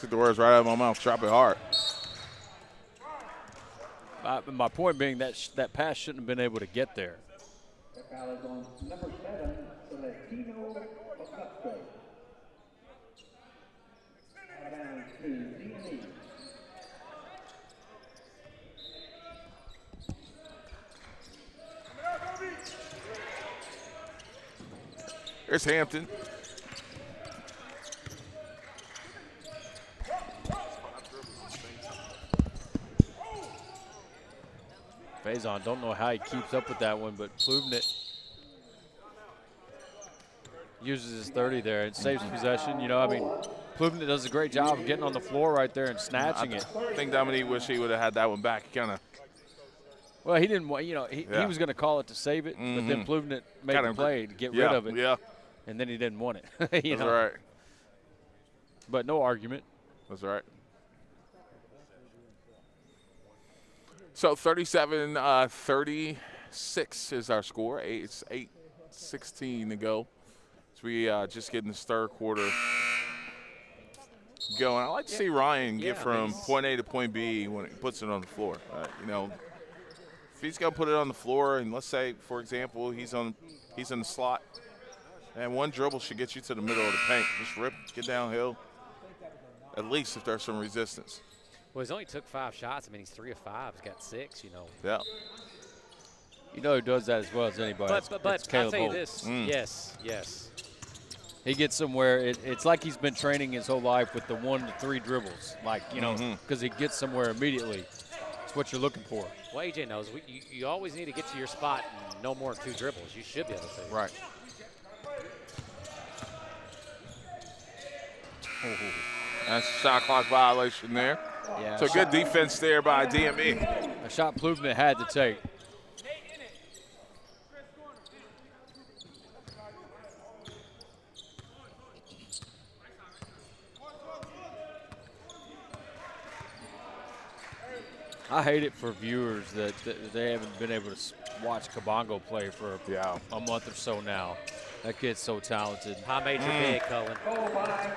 Took the words right out of my mouth. Trap it hard. My point being that pass shouldn't have been able to get there. The foul is on number 7, Celestino Augusto. Down to DME. Here's Hampton. Faison, don't know how he keeps up with that one, but Pluvinit uses his 30 there and saves possession. Pluvinit does a great job of getting on the floor right there and snatching it. I think Dominique wish he would have had that one back. Well, he didn't want, he was going to call it to save it, but then Pluvinit made the play to get rid of it. Yeah. And then he didn't want it. That's right. But no argument. That's right. So 37-36 is our score. It's 8:16 to go. So we just getting this third quarter going. I like to see Ryan get from point A to point B when he puts it on the floor. If he's going to put it on the floor, and let's say, for example, he's in the slot, and one dribble should get you to the middle of the paint. Just rip, get downhill, at least if there's some resistance. Well, he's only took 5 shots. I mean, he's 3 of 5. He's got 6, Yeah. Who does that as well as anybody. But I'll tell you this. Yes. He gets somewhere. It's like he's been training his whole life with the 1 to 3 dribbles. Because he gets somewhere immediately. It's what you're looking for. Well, AJ knows. You always need to get to your spot and no more than 2 dribbles. You should be able to say that. Right. That's a shot clock violation there. Yeah. So good defense there by DME. A shot Pluvinit had to take. I hate it for viewers that they haven't been able to watch Kabongo play for a month or so now. That kid's so talented. High major big, Cullen.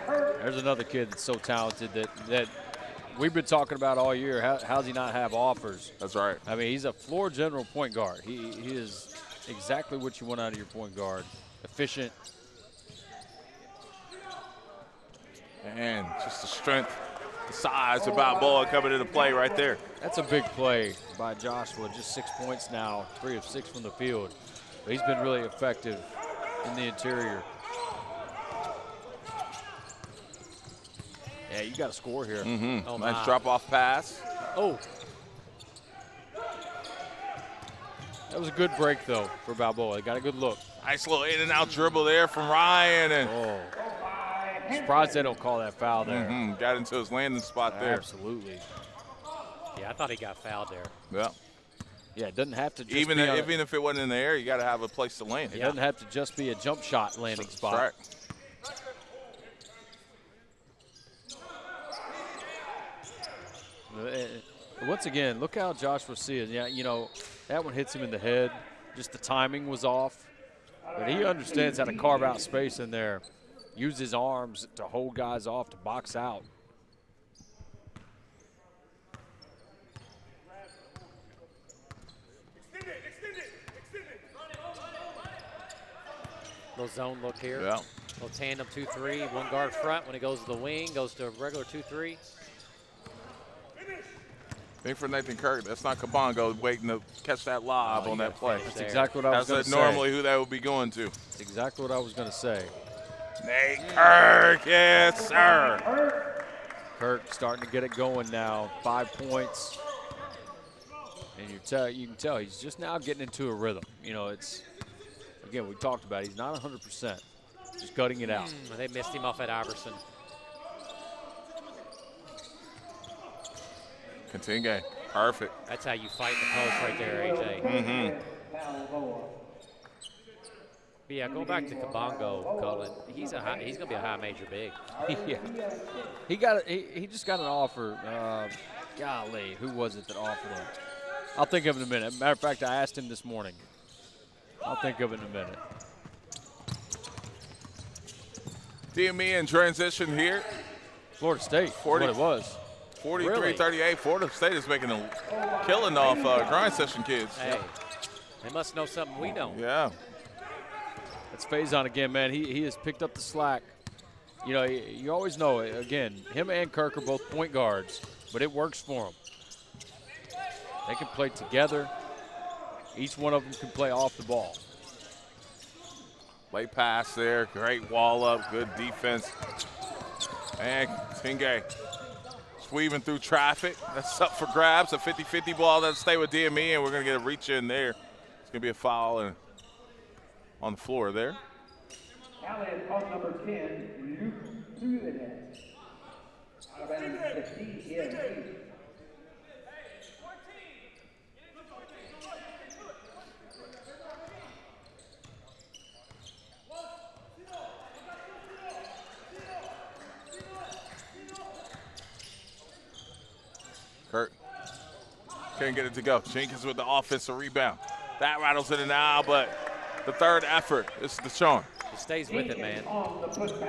There's another kid that's so talented that we've been talking about all year. How's he not have offers? That's right. I mean, he's a floor general point guard. He is exactly what you want out of your point guard. efficient. And just the strength, the size of Balboa coming into play right there. That's a big play by Joshua. Just 6 points now, 3 of 6 from the field. But he's been really effective in the interior. Yeah, you got to score here. Oh, nice drop-off pass. Oh. That was a good break, though, for Balboa. He got a good look. Nice little in-and-out dribble there from Ryan. And surprised they don't call that foul there. Got into his landing spot there. Absolutely. Yeah, I thought he got fouled there. Yeah. Yeah, it doesn't have to just even be if it wasn't in the air, you got to have a place to land. It doesn't have to just be a jump shot landing spot. Right. Once again, look how Joshua sees. Yeah, you know, that one hits him in the head. Just the timing was off. But he understands how to carve out space in there. Use his arms to hold guys off, to box out. Little zone look here. Yeah. Little tandem 2-3. One guard front. When he goes to the wing, goes to a regular 2-3. I think for Nathan Kirk, that's not Kabongo waiting to catch that lob on that play. That's exactly what I was going to say. That's normally who that would be going to. That's exactly what I was going to say. Nate Kirk, yes, sir. Kirk starting to get it going now. 5 points. And you can tell he's just now getting into a rhythm. You know, it's, again, we talked about it. He's not 100%. Just gutting it out. They missed him off at Iverson. Continue. Perfect. That's how you fight the post right there, AJ. But yeah, going back to Kabongo, Cullen, he's going to be a high major big. Yeah. He just got an offer. Golly, who was it that offered him? I'll think of it in a minute. Matter of fact, I asked him this morning. I'll think of it in a minute. DME in transition here. Florida State, 40, what it was. 43-38. Florida State is making a killing off grind session kids. Hey, they must know something we don't. Yeah. That's Faison again, man. He has picked up the slack. You know, you always know, again, him and Kirk are both point guards, but it works for them. They can play together. Each one of them can play off the ball. Late pass there. Great wall up. Good defense. And Tingay weaving through traffic. That's up for grabs. A 50-50 ball. That'll stay with DME, and we're going to get a reach in there. It's going to be a foul on the floor there. Alley is called number 10, Luke through the net. Out of bounds, the DME. Kurt can't get it to go. Jenkins with the offensive rebound. That rattles in and out, but the third effort is Deshaun. He stays with it, man.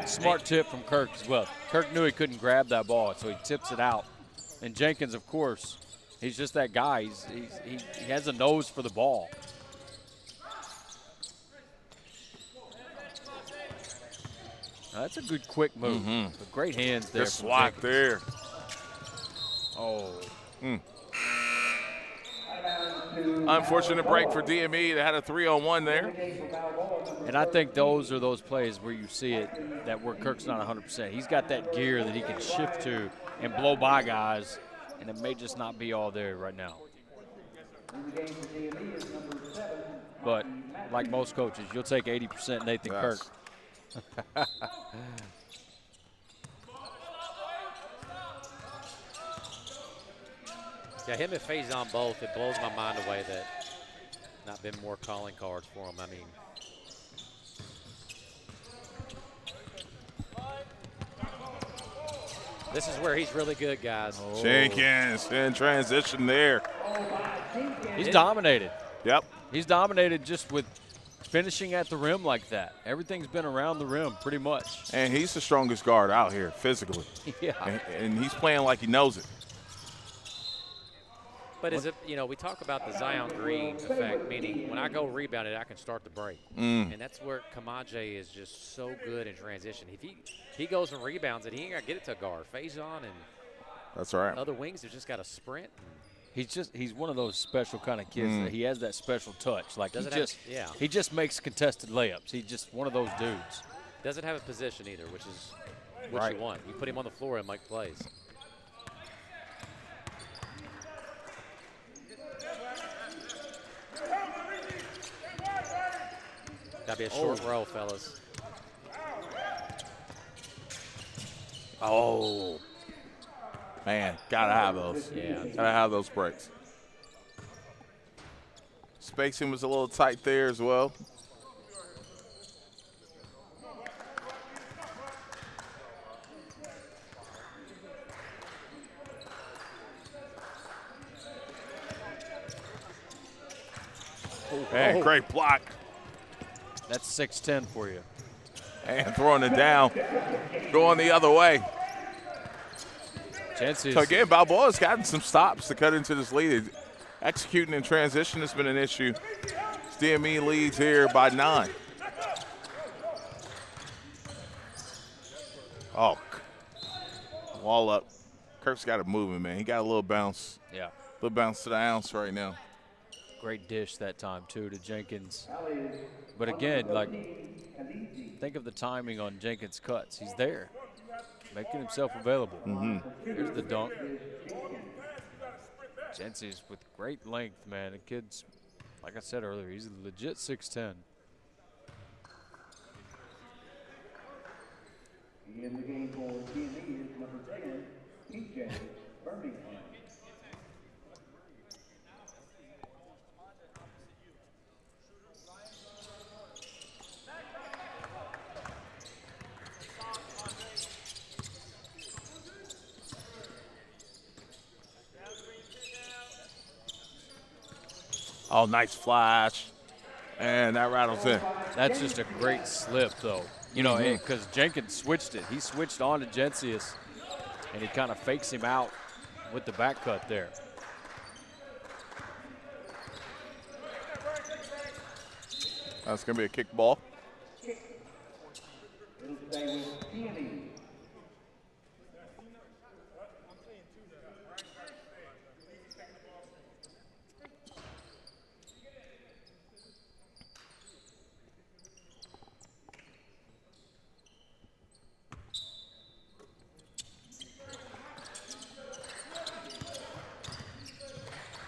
Smart tip from Kirk as well. Kirk knew he couldn't grab that ball, so he tips it out. And Jenkins, of course, he's just that guy. He has a nose for the ball. Now, that's a good quick move. But great hands there. Good swat there. Oh. Unfortunate break for DME. They had a 3-on-1 there. And I think those are those plays where you see it, where Kirk's not 100%. He's got that gear that he can shift to and blow by guys, and it may just not be all there right now. But like most coaches, you'll take 80% Nathan Kirk. Yeah, him and Faison both, it blows my mind away that not been more calling cards for him. I mean, this is where he's really good, guys. Jenkins in transition there. He's dominated. Yep. He's dominated just with finishing at the rim like that. Everything's been around the rim pretty much. And he's the strongest guard out here physically. Yeah. And he's playing like he knows it. But is it, you know, we talk about the Zion Green effect, meaning when I go rebound it, I can start the break. And that's where Kamaje is just so good in transition. If he goes and rebounds it, he ain't got to get it to a guard. Faison and that's right. Other wings have just got to sprint. He's one of those special kind of kids that he has that special touch. Like he just makes contested layups. He's just one of those dudes. Doesn't have a position either, which is what you want. You put him on the floor and make plays. Gotta be a short row, fellas. Oh, man, gotta have those. Yeah, gotta have those breaks. Spacing was a little tight there as well. Man, great block. That's 6'10" for you. And throwing it down, going the other way. Chances. So again, Balboa's gotten some stops to cut into this lead. Executing in transition has been an issue. DME leads here by 9. Oh, wall up. Kirk's got it moving, man. He got a little bounce. Yeah. Little bounce to the ounce right now. Great dish that time, too, to Jenkins. But again, like, think of the timing on Jenkins' cuts. He's there, making himself available. Here's the dunk. Jensi's with great length, man. The kid's, like I said earlier, he's a legit 6'10". In the game for DME is number 10, PJ Birmingham. Oh, nice flash. And that rattles in. That's just a great slip, though. You know, because Jenkins switched it. He switched on to Jensius, and he kind of fakes him out with the back cut there. That's going to be a kick ball. It'll stay with DME.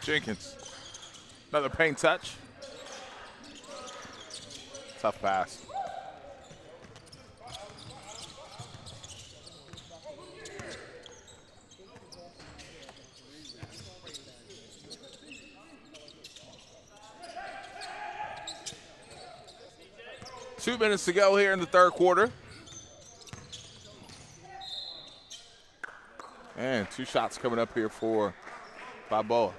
Jenkins, another paint touch. Tough pass. Two minutes to go here in the third quarter. And 2 shots coming up here for Balboa.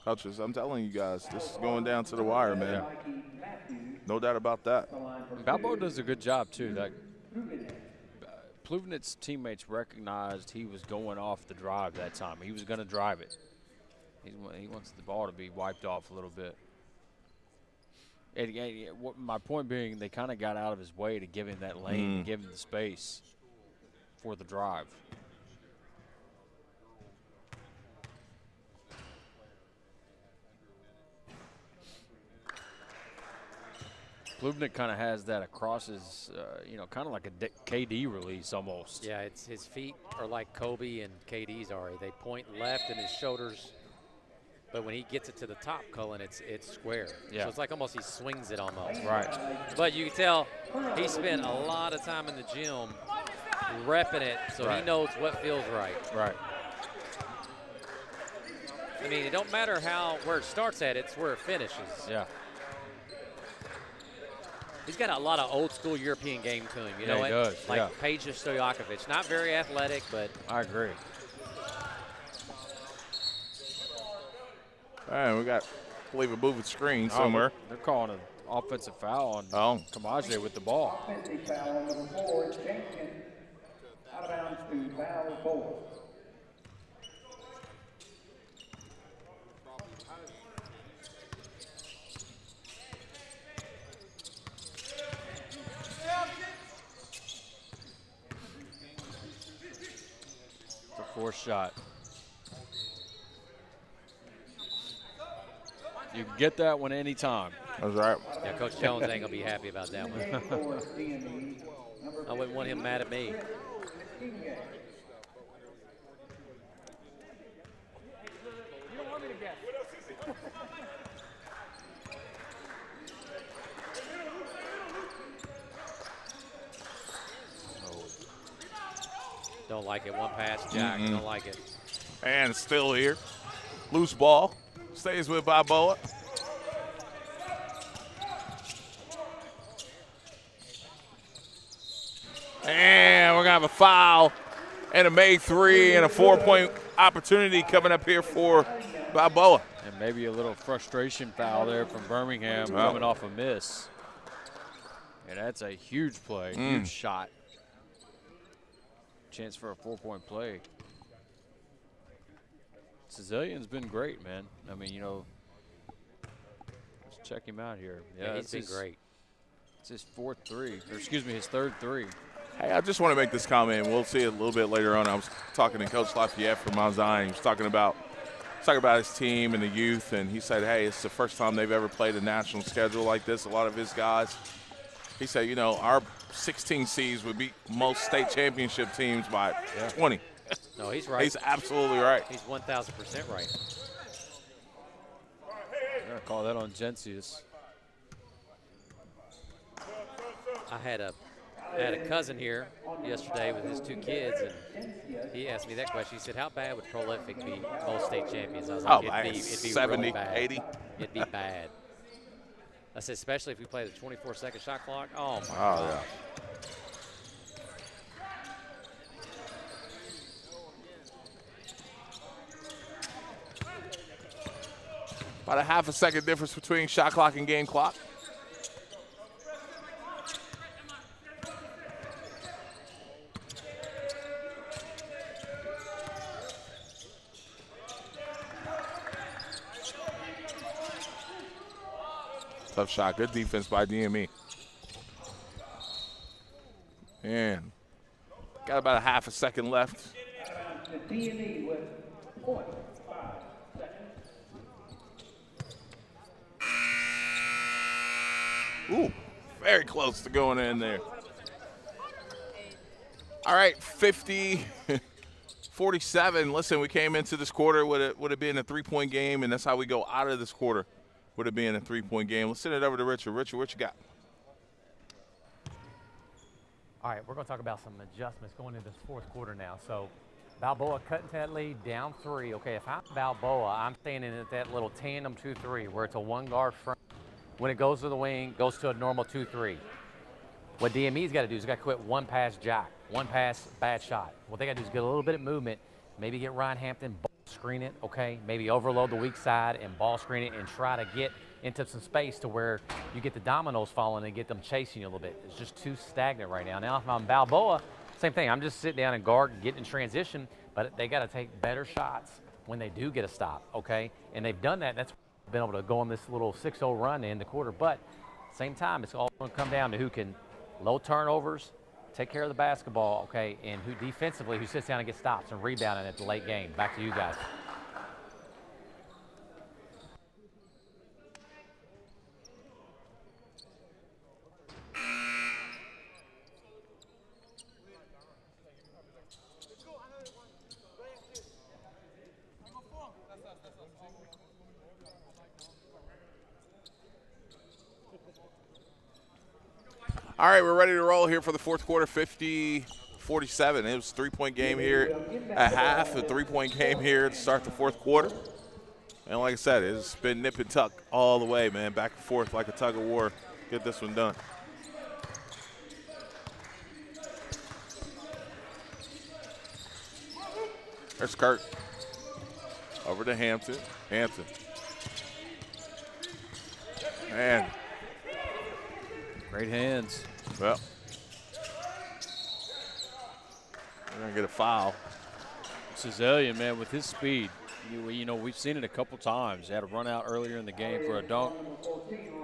Coaches, I'm telling you guys, this is going down to the wire, man. No doubt about that. Balboa does a good job, too. Like, Pluvenit's teammates recognized he was going off the drive that time. He was going to drive it. He wants the ball to be wiped off a little bit. And my point being, they kind of got out of his way to give him that lane, and give him the space for the drive. Pluvenit kind of has that across his, kind of like a KD release almost. Yeah, it's his feet are like Kobe and KD's are. They point left and his shoulders, but when he gets it to the top, Cullen, it's square. Yeah. So it's like almost he swings it almost. Right. But you can tell he spent a lot of time in the gym repping it, so he knows what feels right. Right. I mean, it don't matter where it starts at, it's where it finishes. Yeah. He's got a lot of old school European game to him. You know he what? does. Like Peja Stojakovic. Not very athletic, but I agree. All right, we got, I believe, a moving screen somewhere. They're calling an offensive foul on Kamaje with the ball. Offensive foul on number 4, Jenkins. Out of bounds to Balboa. Fourth shot. You can get that one anytime. That's right. Yeah, Coach Jones ain't going to be happy about that one. I wouldn't want him mad at me. Don't like it. One pass, Jack. Don't like it. And still here. Loose ball. Stays with Balboa. And we're going to have a foul and a made three and a 4-point opportunity coming up here for Balboa. And maybe a little frustration foul there from Birmingham coming off a miss. And that's a huge play, huge shot. Chance for a 4-point play. Cecilian's been great, man. I mean, you know, let's check him out here. Yeah, he's been great. It's his fourth three, or excuse me, his third three. Hey, I just want to make this comment. We'll see it a little bit later on. I was talking to Coach Lafayette from Mount Zion. He was talking about his team and the youth, and he said, hey, it's the first time they've ever played a national schedule like this, a lot of his guys. He said, you know, our 16 seeds would beat most state championship teams by 20. No, he's right. He's absolutely right. He's 1,000% right. I'm going to call that on Gencius. I had a cousin here yesterday with his two kids, and he asked me that question. He said, how bad would Prolific be most state champions? I was like, it'd be 70, really bad. 80. It'd be bad. I said, especially if we play the 24-second shot clock. Oh, my God. Yeah. About a half a second difference between shot clock and game clock. Tough shot. Good defense by DME. And got about a half a second left. DME with 0.5 seconds. Ooh, very close to going in there. All right, 50-47. Listen, we came into this quarter would have been a 3-point game, and that's how we go out of this quarter. Would have been a 3-point game. Let's send it over to Richard. Richard, what you got? All right, we're going to talk about some adjustments going into this fourth quarter now. So Balboa cutting to that lead, down 3. Okay, if I'm Balboa, I'm standing at that little tandem 2-3 where it's a one-guard front. When it goes to the wing, goes to a normal 2-3. What DME's got to do is got to quit one pass jack, one pass bad shot. What they got to do is get a little bit of movement, maybe get Ryan Hampton, ball screen it, okay? Maybe overload the weak side and ball screen it and try to get into some space to where you get the dominoes falling and get them chasing you a little bit. It's just too stagnant right now. Now, if I'm Balboa, same thing. I'm just sitting down and guard and getting in transition, but they got to take better shots when they do get a stop, okay? And they've done that. That's been able to go on this little 6-0 run in the quarter. But same time, it's all going to come down to who can low turnovers, take care of the basketball, okay, and who defensively, who sits down and gets stops and rebounding at the late game. Back to you guys. All right, we're ready to roll here for the fourth quarter, 50-47. It was a 3-point game here at half, a 3-point game here to start the fourth quarter. And like I said, it's been nip and tuck all the way, man, back and forth like a tug of war. Get this one done. There's Kurt. Over to Hampton. Hampton. Man. Great hands. Well, we're going to get a foul. Cecilian, man, with his speed, you know, we've seen it a couple times. He had a run out earlier in the game for a dunk,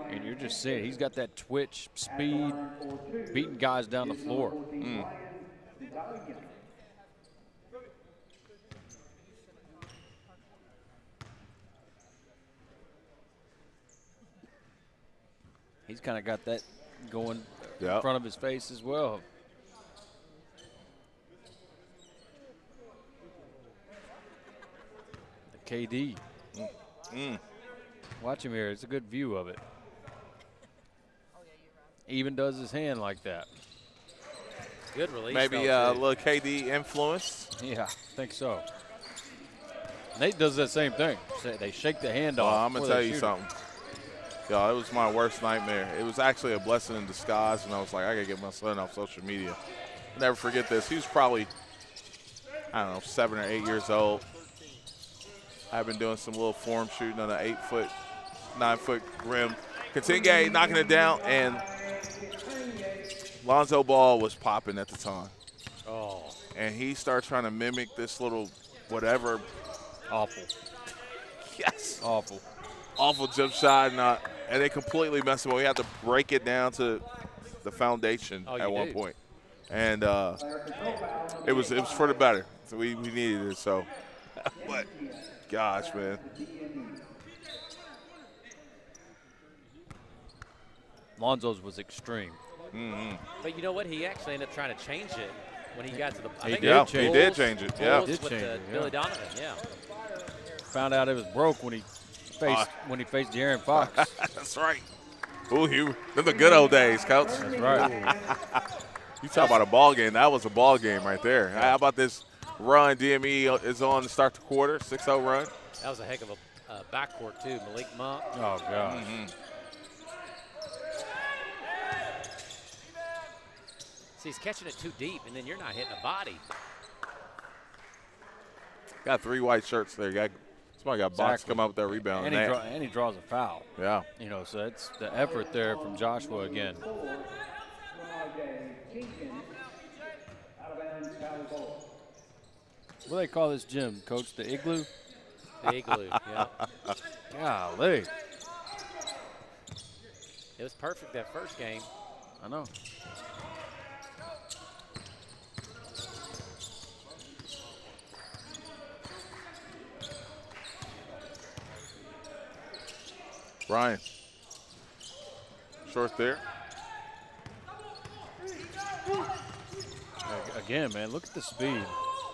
and you're just seeing he's got that twitch, speed, beating guys down the floor. He's kind of got that going in Yep. front of his face as well. The KD. Watch him here. It's a good view of it. Even does his hand like that. Good release. Maybe a little KD influence. Yeah, I think so. Nate does that same thing. They shake the hand off. I'm going to tell you something. Yo, it was my worst nightmare. It was actually a blessing in disguise, and I was like, I got to get my son off social media. I'll never forget this. He was probably, I don't know, 7 or 8 years old. I've been doing some little form shooting on an 8-foot, 9-foot rim. Continue knocking it down, and Lonzo Ball was popping at the time. Oh. And he started trying to mimic this little whatever. Awful. Yes. Awful. Awful jump shot, and they completely messed him up. We had to break it down to the foundation at one point. And it was for the better. So we needed it. So, but gosh, man. Lonzo's was extreme. But you know what? He actually ended up trying to change it when he got to the. He did change it. Yeah, with Billy Donovan. Yeah. Found out it was broke when he faced De'Aaron Fox. That's right. Ooh, them the good old days, Coach. That's right. You talk about a ball game. That was a ball game right there. How about this run? DME is on to start the quarter, 6-0 run. That was a heck of a backcourt too. Malik Monk. Oh God. See, he's catching it too deep, and then you're not hitting the body. Got 3 white shirts there. Somebody got box come out with that rebound. And he draws a foul. Yeah. You know, so that's the effort there from Joshua again. What do they call this gym, Coach? The Igloo? The Igloo, yeah. Golly. It was perfect that first game. I know. Brian. Short there. Again, man, look at the speed.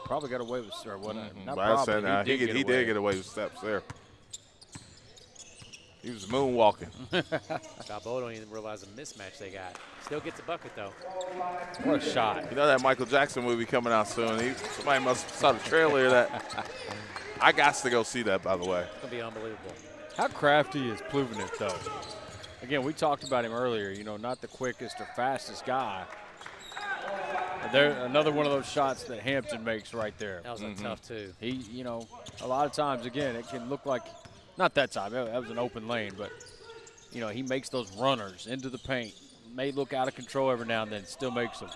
Probably got away with, or what? Not He probably. He did get away with steps there. He was moonwalking. Balboa don't even realize the mismatch they got. Still gets a bucket, though. What a shot. You know that Michael Jackson movie coming out soon. Somebody must have saw the trailer of that. I got to go see that, by the way. It's going to be unbelievable. How crafty is Pluvinit, though? Again, we talked about him earlier. You know, not the quickest or fastest guy. There, another one of those shots that Hampton makes right there. That was a tough, too. He, you know, a lot of times, again, it can look like, not that time, that was an open lane, but, you know, he makes those runners into the paint. May look out of control every now and then, still makes them.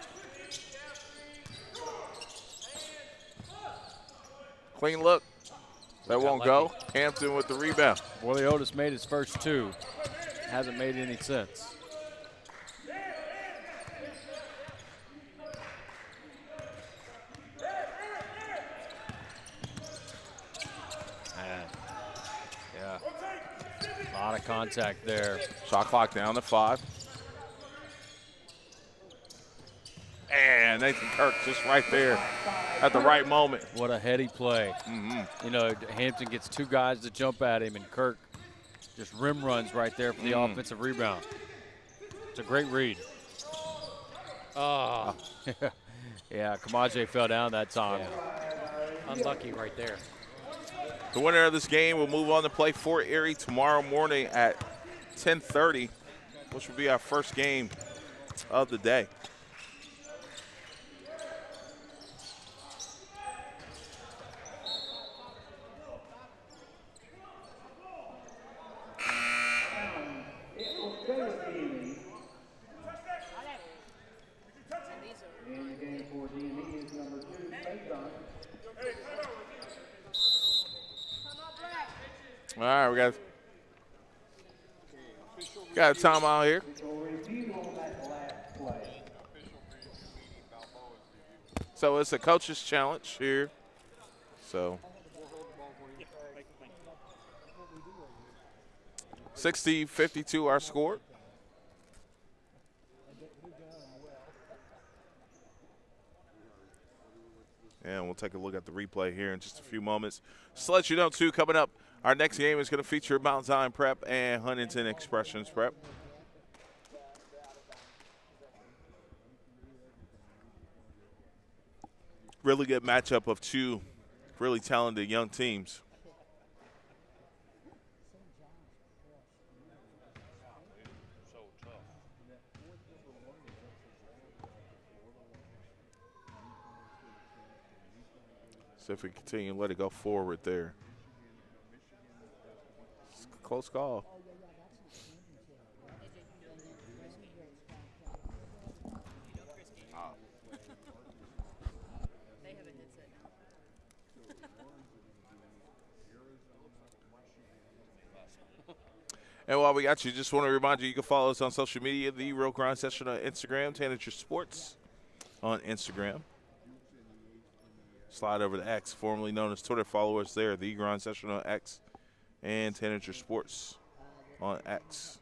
Clean look. That won't go. Hampton with the rebound. Willie Otis made his first 2. Hasn't made any since. Yeah. A lot of contact there. Shot clock down to 5. And Nathan Kirk just right there at the right moment. What a heady play. You know, Hampton gets 2 guys to jump at him, and Kirk just rim runs right there for the offensive rebound. It's a great read. Oh. Yeah, Kamaje fell down that time. Yeah. Unlucky right there. The winner of this game will move on to play Fort Erie tomorrow morning at 10:30, which will be our first game of the day. All right, we got a timeout here. So it's a coach's challenge here. So 60-52 our score. And we'll take a look at the replay here in just a few moments. Just to let you know, too, coming up, our next game is going to feature Mount Zion Prep and Huntington Expressions Prep. Really good matchup of two really talented young teams. So if we continue to let it go forward there. It's a close call. And while we got you, just want to remind you, you can follow us on social media, The Real Grind Session on Instagram, Tanager Sports on Instagram. Slide over to X, formerly known as Twitter. Follow us there, The Grind Session on X, and Tanager Sports on X.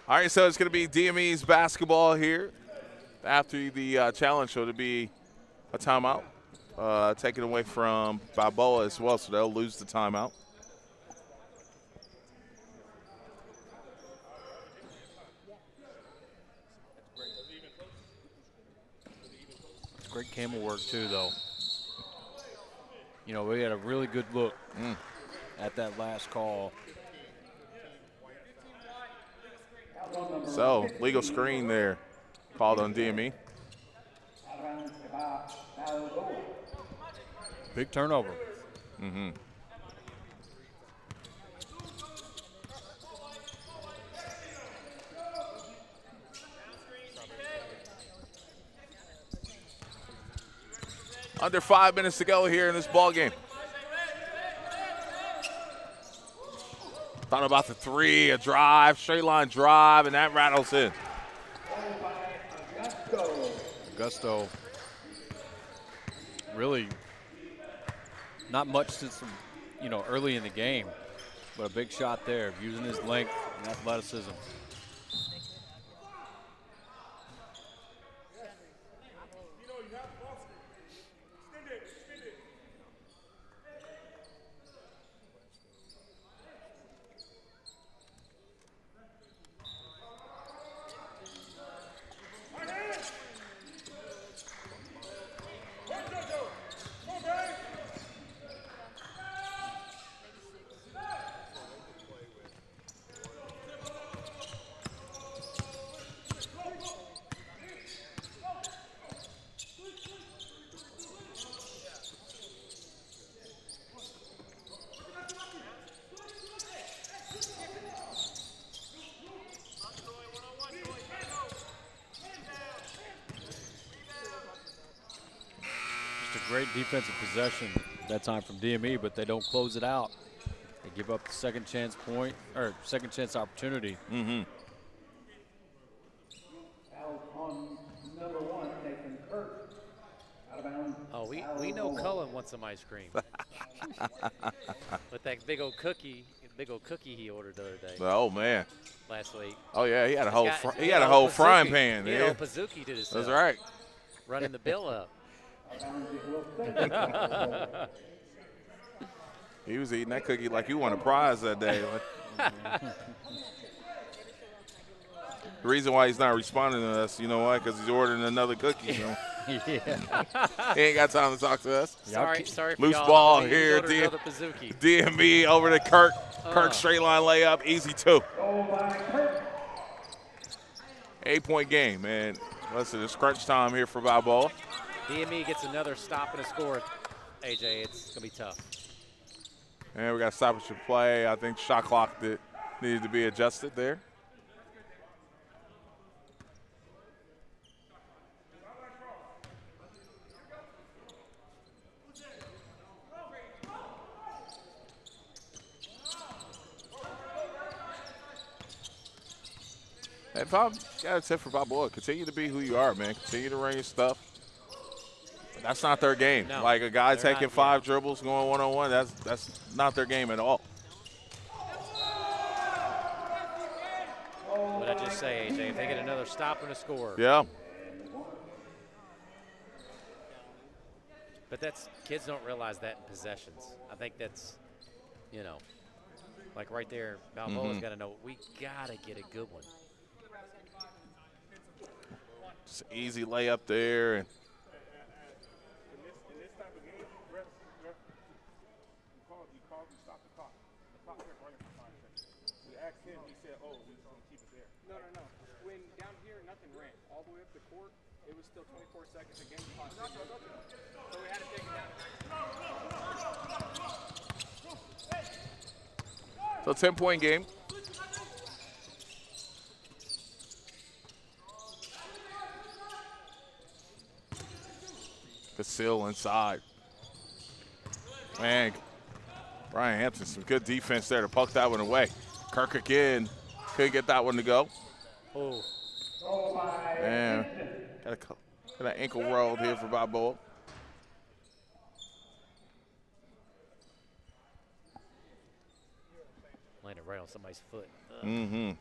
All right, so it's going to be DME's basketball here after the challenge, so it'll be a timeout taken away from Balboa as well, so they'll lose the timeout. It's great camel work too, though. You know, we had a really good look at that last call. So, legal screen there called on DME. Big turnover. Mm-hmm. Under 5 minutes to go here in this ball game. Thought about the three, a drive, straight line drive, and that rattles in. Augusto, really not much since, you know, early in the game, but a big shot there, using his length and athleticism. Great defensive possession that time from DME, but they don't close it out. They give up the second chance point, or second chance opportunity. Mm-hmm. Oh, we know Cullen wants some ice cream. With that big old cookie he ordered the other day. Oh man. Last week. Oh yeah, he had a whole frying pan. He had a Pazuki to himself. That's right. Running the bill up. He was eating that cookie like he won a prize that day. The reason why he's not responding to us, you know why? Because he's ordering another cookie. You know? Yeah. He ain't got time to talk to us. Sorry for Loose y'all. ball He here. ordered another Pazuki. DME over to Kirk. Kirk straight line layup, easy 2. 8-point game, man. Listen, it's crunch time here for Balboa. DME gets another stop and a score. AJ, it's gonna be tough. And we got stoppage to play. I think shot clock that needed to be adjusted there. If I'm got a tip for Balboa, continue to be who you are, man. Continue to run your stuff. That's not their game. No, like a guy they're taking not, 5 dribbles, going one-on-one, that's not their game at all. What did I just say, AJ? If they get another stop and a score. Yeah. But kids don't realize that in possessions. I think that's, you know, like right there, Balboa's got to know, we got to get a good one. Just easy layup there. And No. When down here, nothing ran. All the way up the court, it was still 24 seconds again. So we had to take it down. so 10-point game. Casil inside. Man, Brian Hampton, some good defense there to poke that one away. Kirk again, couldn't get that one to go. Oh. Man, got an ankle rolled here for Balboa. Landed right on somebody's foot. Mm-hmm.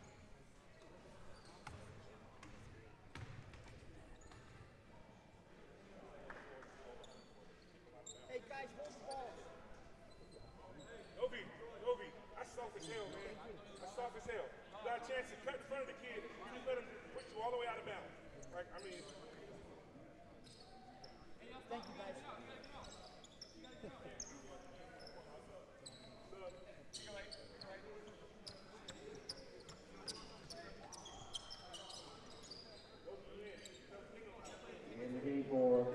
Hey, guys, hold the ball. Novi, that's soft as hell, man. That's soft as hell. You got a chance to cut in front of the kid. You just let him push you all the way out of bounds. Like, I mean. Thank you, guys. In the game for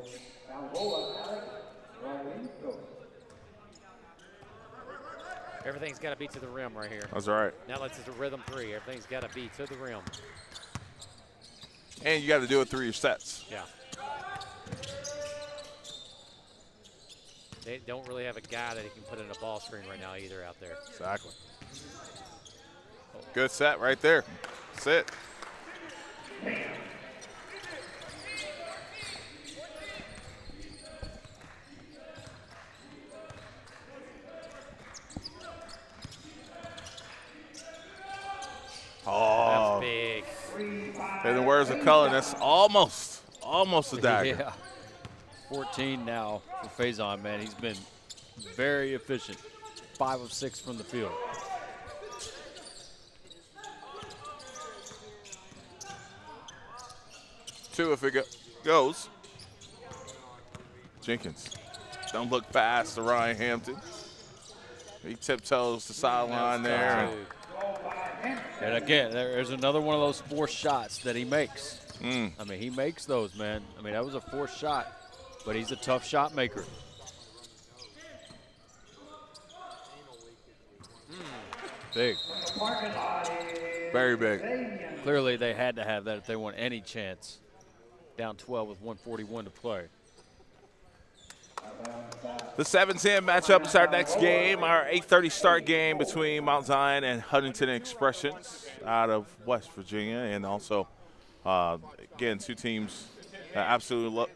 Balboa, Alex Rollins. Everything's got to be to the rim right here. That's right. Now let's do rhythm 3. Everything's got to be to the rim. And you got to do it through your sets. Yeah. They don't really have a guy that can put in a ball screen right now either out there. Exactly. Good set right there. That's it. Oh. That's big. And then where's the color? That's almost a dagger. Yeah. 14 now for Faison, man. He's been very efficient. 5 of 6 from the field. Two if it goes. Jenkins. Don't look past to Ryan Hampton. He tiptoes the sideline there. And again, there's another one of those forced shots that he makes. I mean, he makes those, man. I mean, that was a forced shot, but he's a tough shot maker. Big. Very big. Clearly, they had to have that if they want any chance. Down 12 with 1:41 to play. The 7-10 matchup is our next game, our 8:30 start game between Mount Zion and Huntington Expressions out of West Virginia. And also, again, two teams absolutely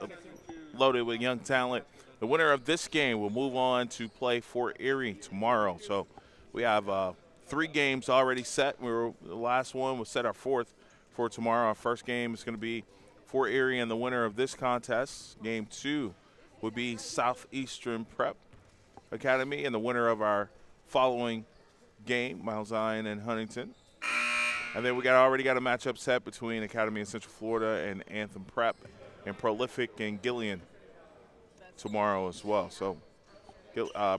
loaded with young talent. The winner of this game will move on to play Fort Erie tomorrow. So we have 3 games already set. The last one was set our 4th for tomorrow. Our first game is going to be Fort Erie, and the winner of this contest, game 2, would be Southeastern Prep Academy, and the winner of our following game, Mount Zion and Huntington. And then we already got a matchup set between Academy in Central Florida and Anthem Prep, and Prolific and Gillian tomorrow as well. So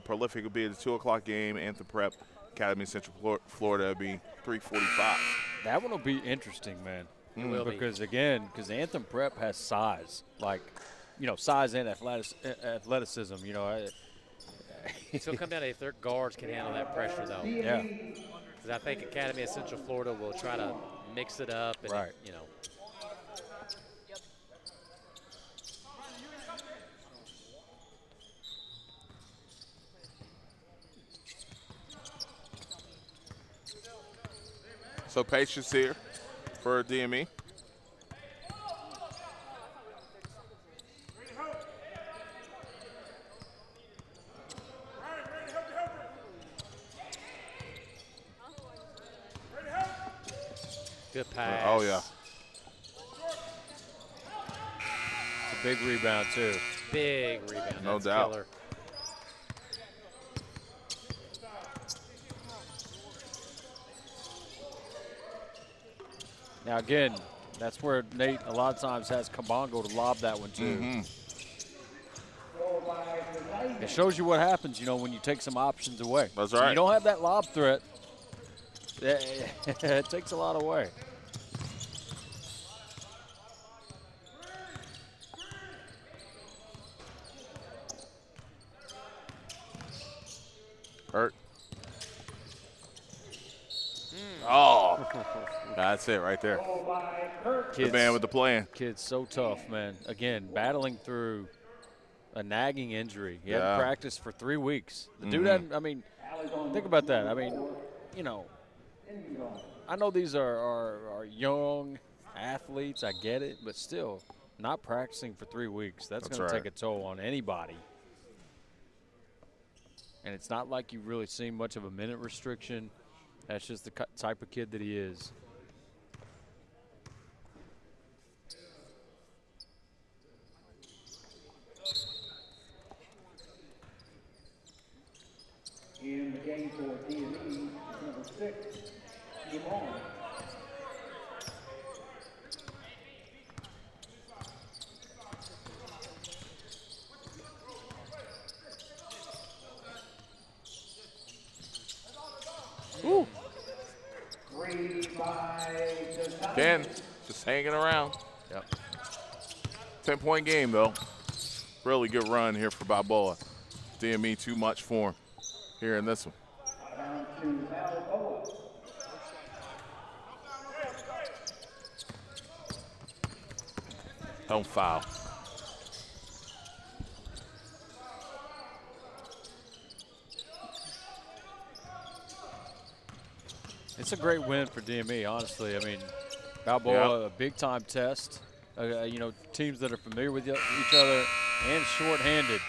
Prolific will be at the 2 o'clock game. Anthem Prep, Academy in Central Florida will be 3:45. That one will be interesting, man. It will be. Because Anthem Prep has size, like, you know, size and athleticism. You know, It's going to come down to if their guards can handle that pressure, though. Yeah. Because I think Academy of Central Florida will try to mix it up and, you know. So patience here. for DME. Good pass. Oh, yeah. It's a big rebound, too. Big rebound. No That's doubt. Killer. Now, again, that's where Nate a lot of times has Kabongo to lob that one, too. Mm-hmm. It shows you what happens, you know, when you take some options away. That's When right. you don't have that lob threat, it takes a lot away. Hurt. Oh, that's it right there. The man with the plan. Kid's so tough, man. Again, battling through a nagging injury. He Yeah. hadn't practiced for 3 weeks. The dude hadn't, I mean, think about that. I mean, you know, I know these are young athletes. I get it. But still, not practicing for 3 weeks, that's going to take a toll on anybody. And it's not like you really see much of a minute restriction. That's just the type of kid that he is. In the game for DME, number 6, Iman. Ooh. Ken just hanging around. Yep. 10-point game, though. Really good run here for Balboa. DME too much for him here in this one. Down to Balboa. Don't foul. It's a great win for DME, honestly. I mean, Balboa, a big-time test. You know, teams that are familiar with each other and short-handed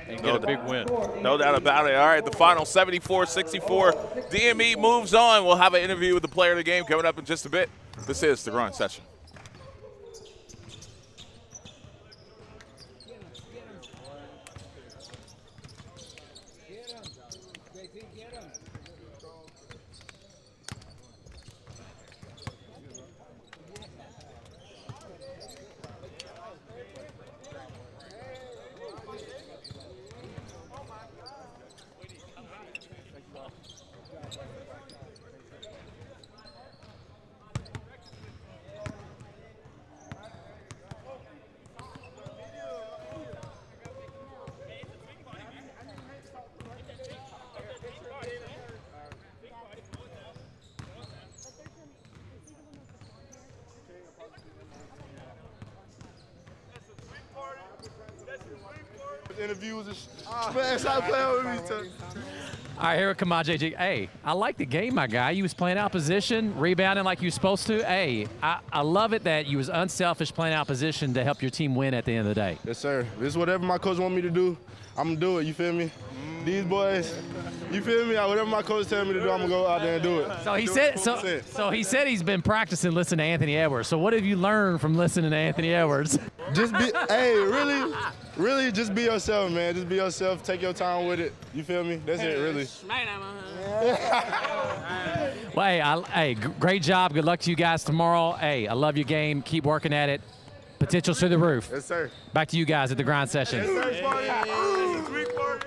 and get a big win. No doubt about it. All right, the final 74-64. DME moves on. We'll have an interview with the player of the game coming up in just a bit. This is the Grind Session. Interviews man, stop playing with me. All right, here at Kamaje G. Hey, I like the game, my guy. You was playing out position, rebounding like you were supposed to. Hey, I love it that you was unselfish playing out position to help your team win at the end of the day. Yes, sir. This is whatever my coach want me to do, I'm going to do it. You feel me? These boys, you feel me? Whatever my coach tell me to do, I'm going to go out there and do it. So he said so he said he's been practicing listening to Anthony Edwards. So what have you learned from listening to Anthony Edwards? Just be, hey, really, just be yourself, man. Just be yourself. Take your time with it. You feel me? That's it, really. Well, hey, great job. Good luck to you guys tomorrow. Hey, I love your game. Keep working at it. Potential's through the roof. Yes, sir. Back to you guys at the Grind Session. Yes, sir.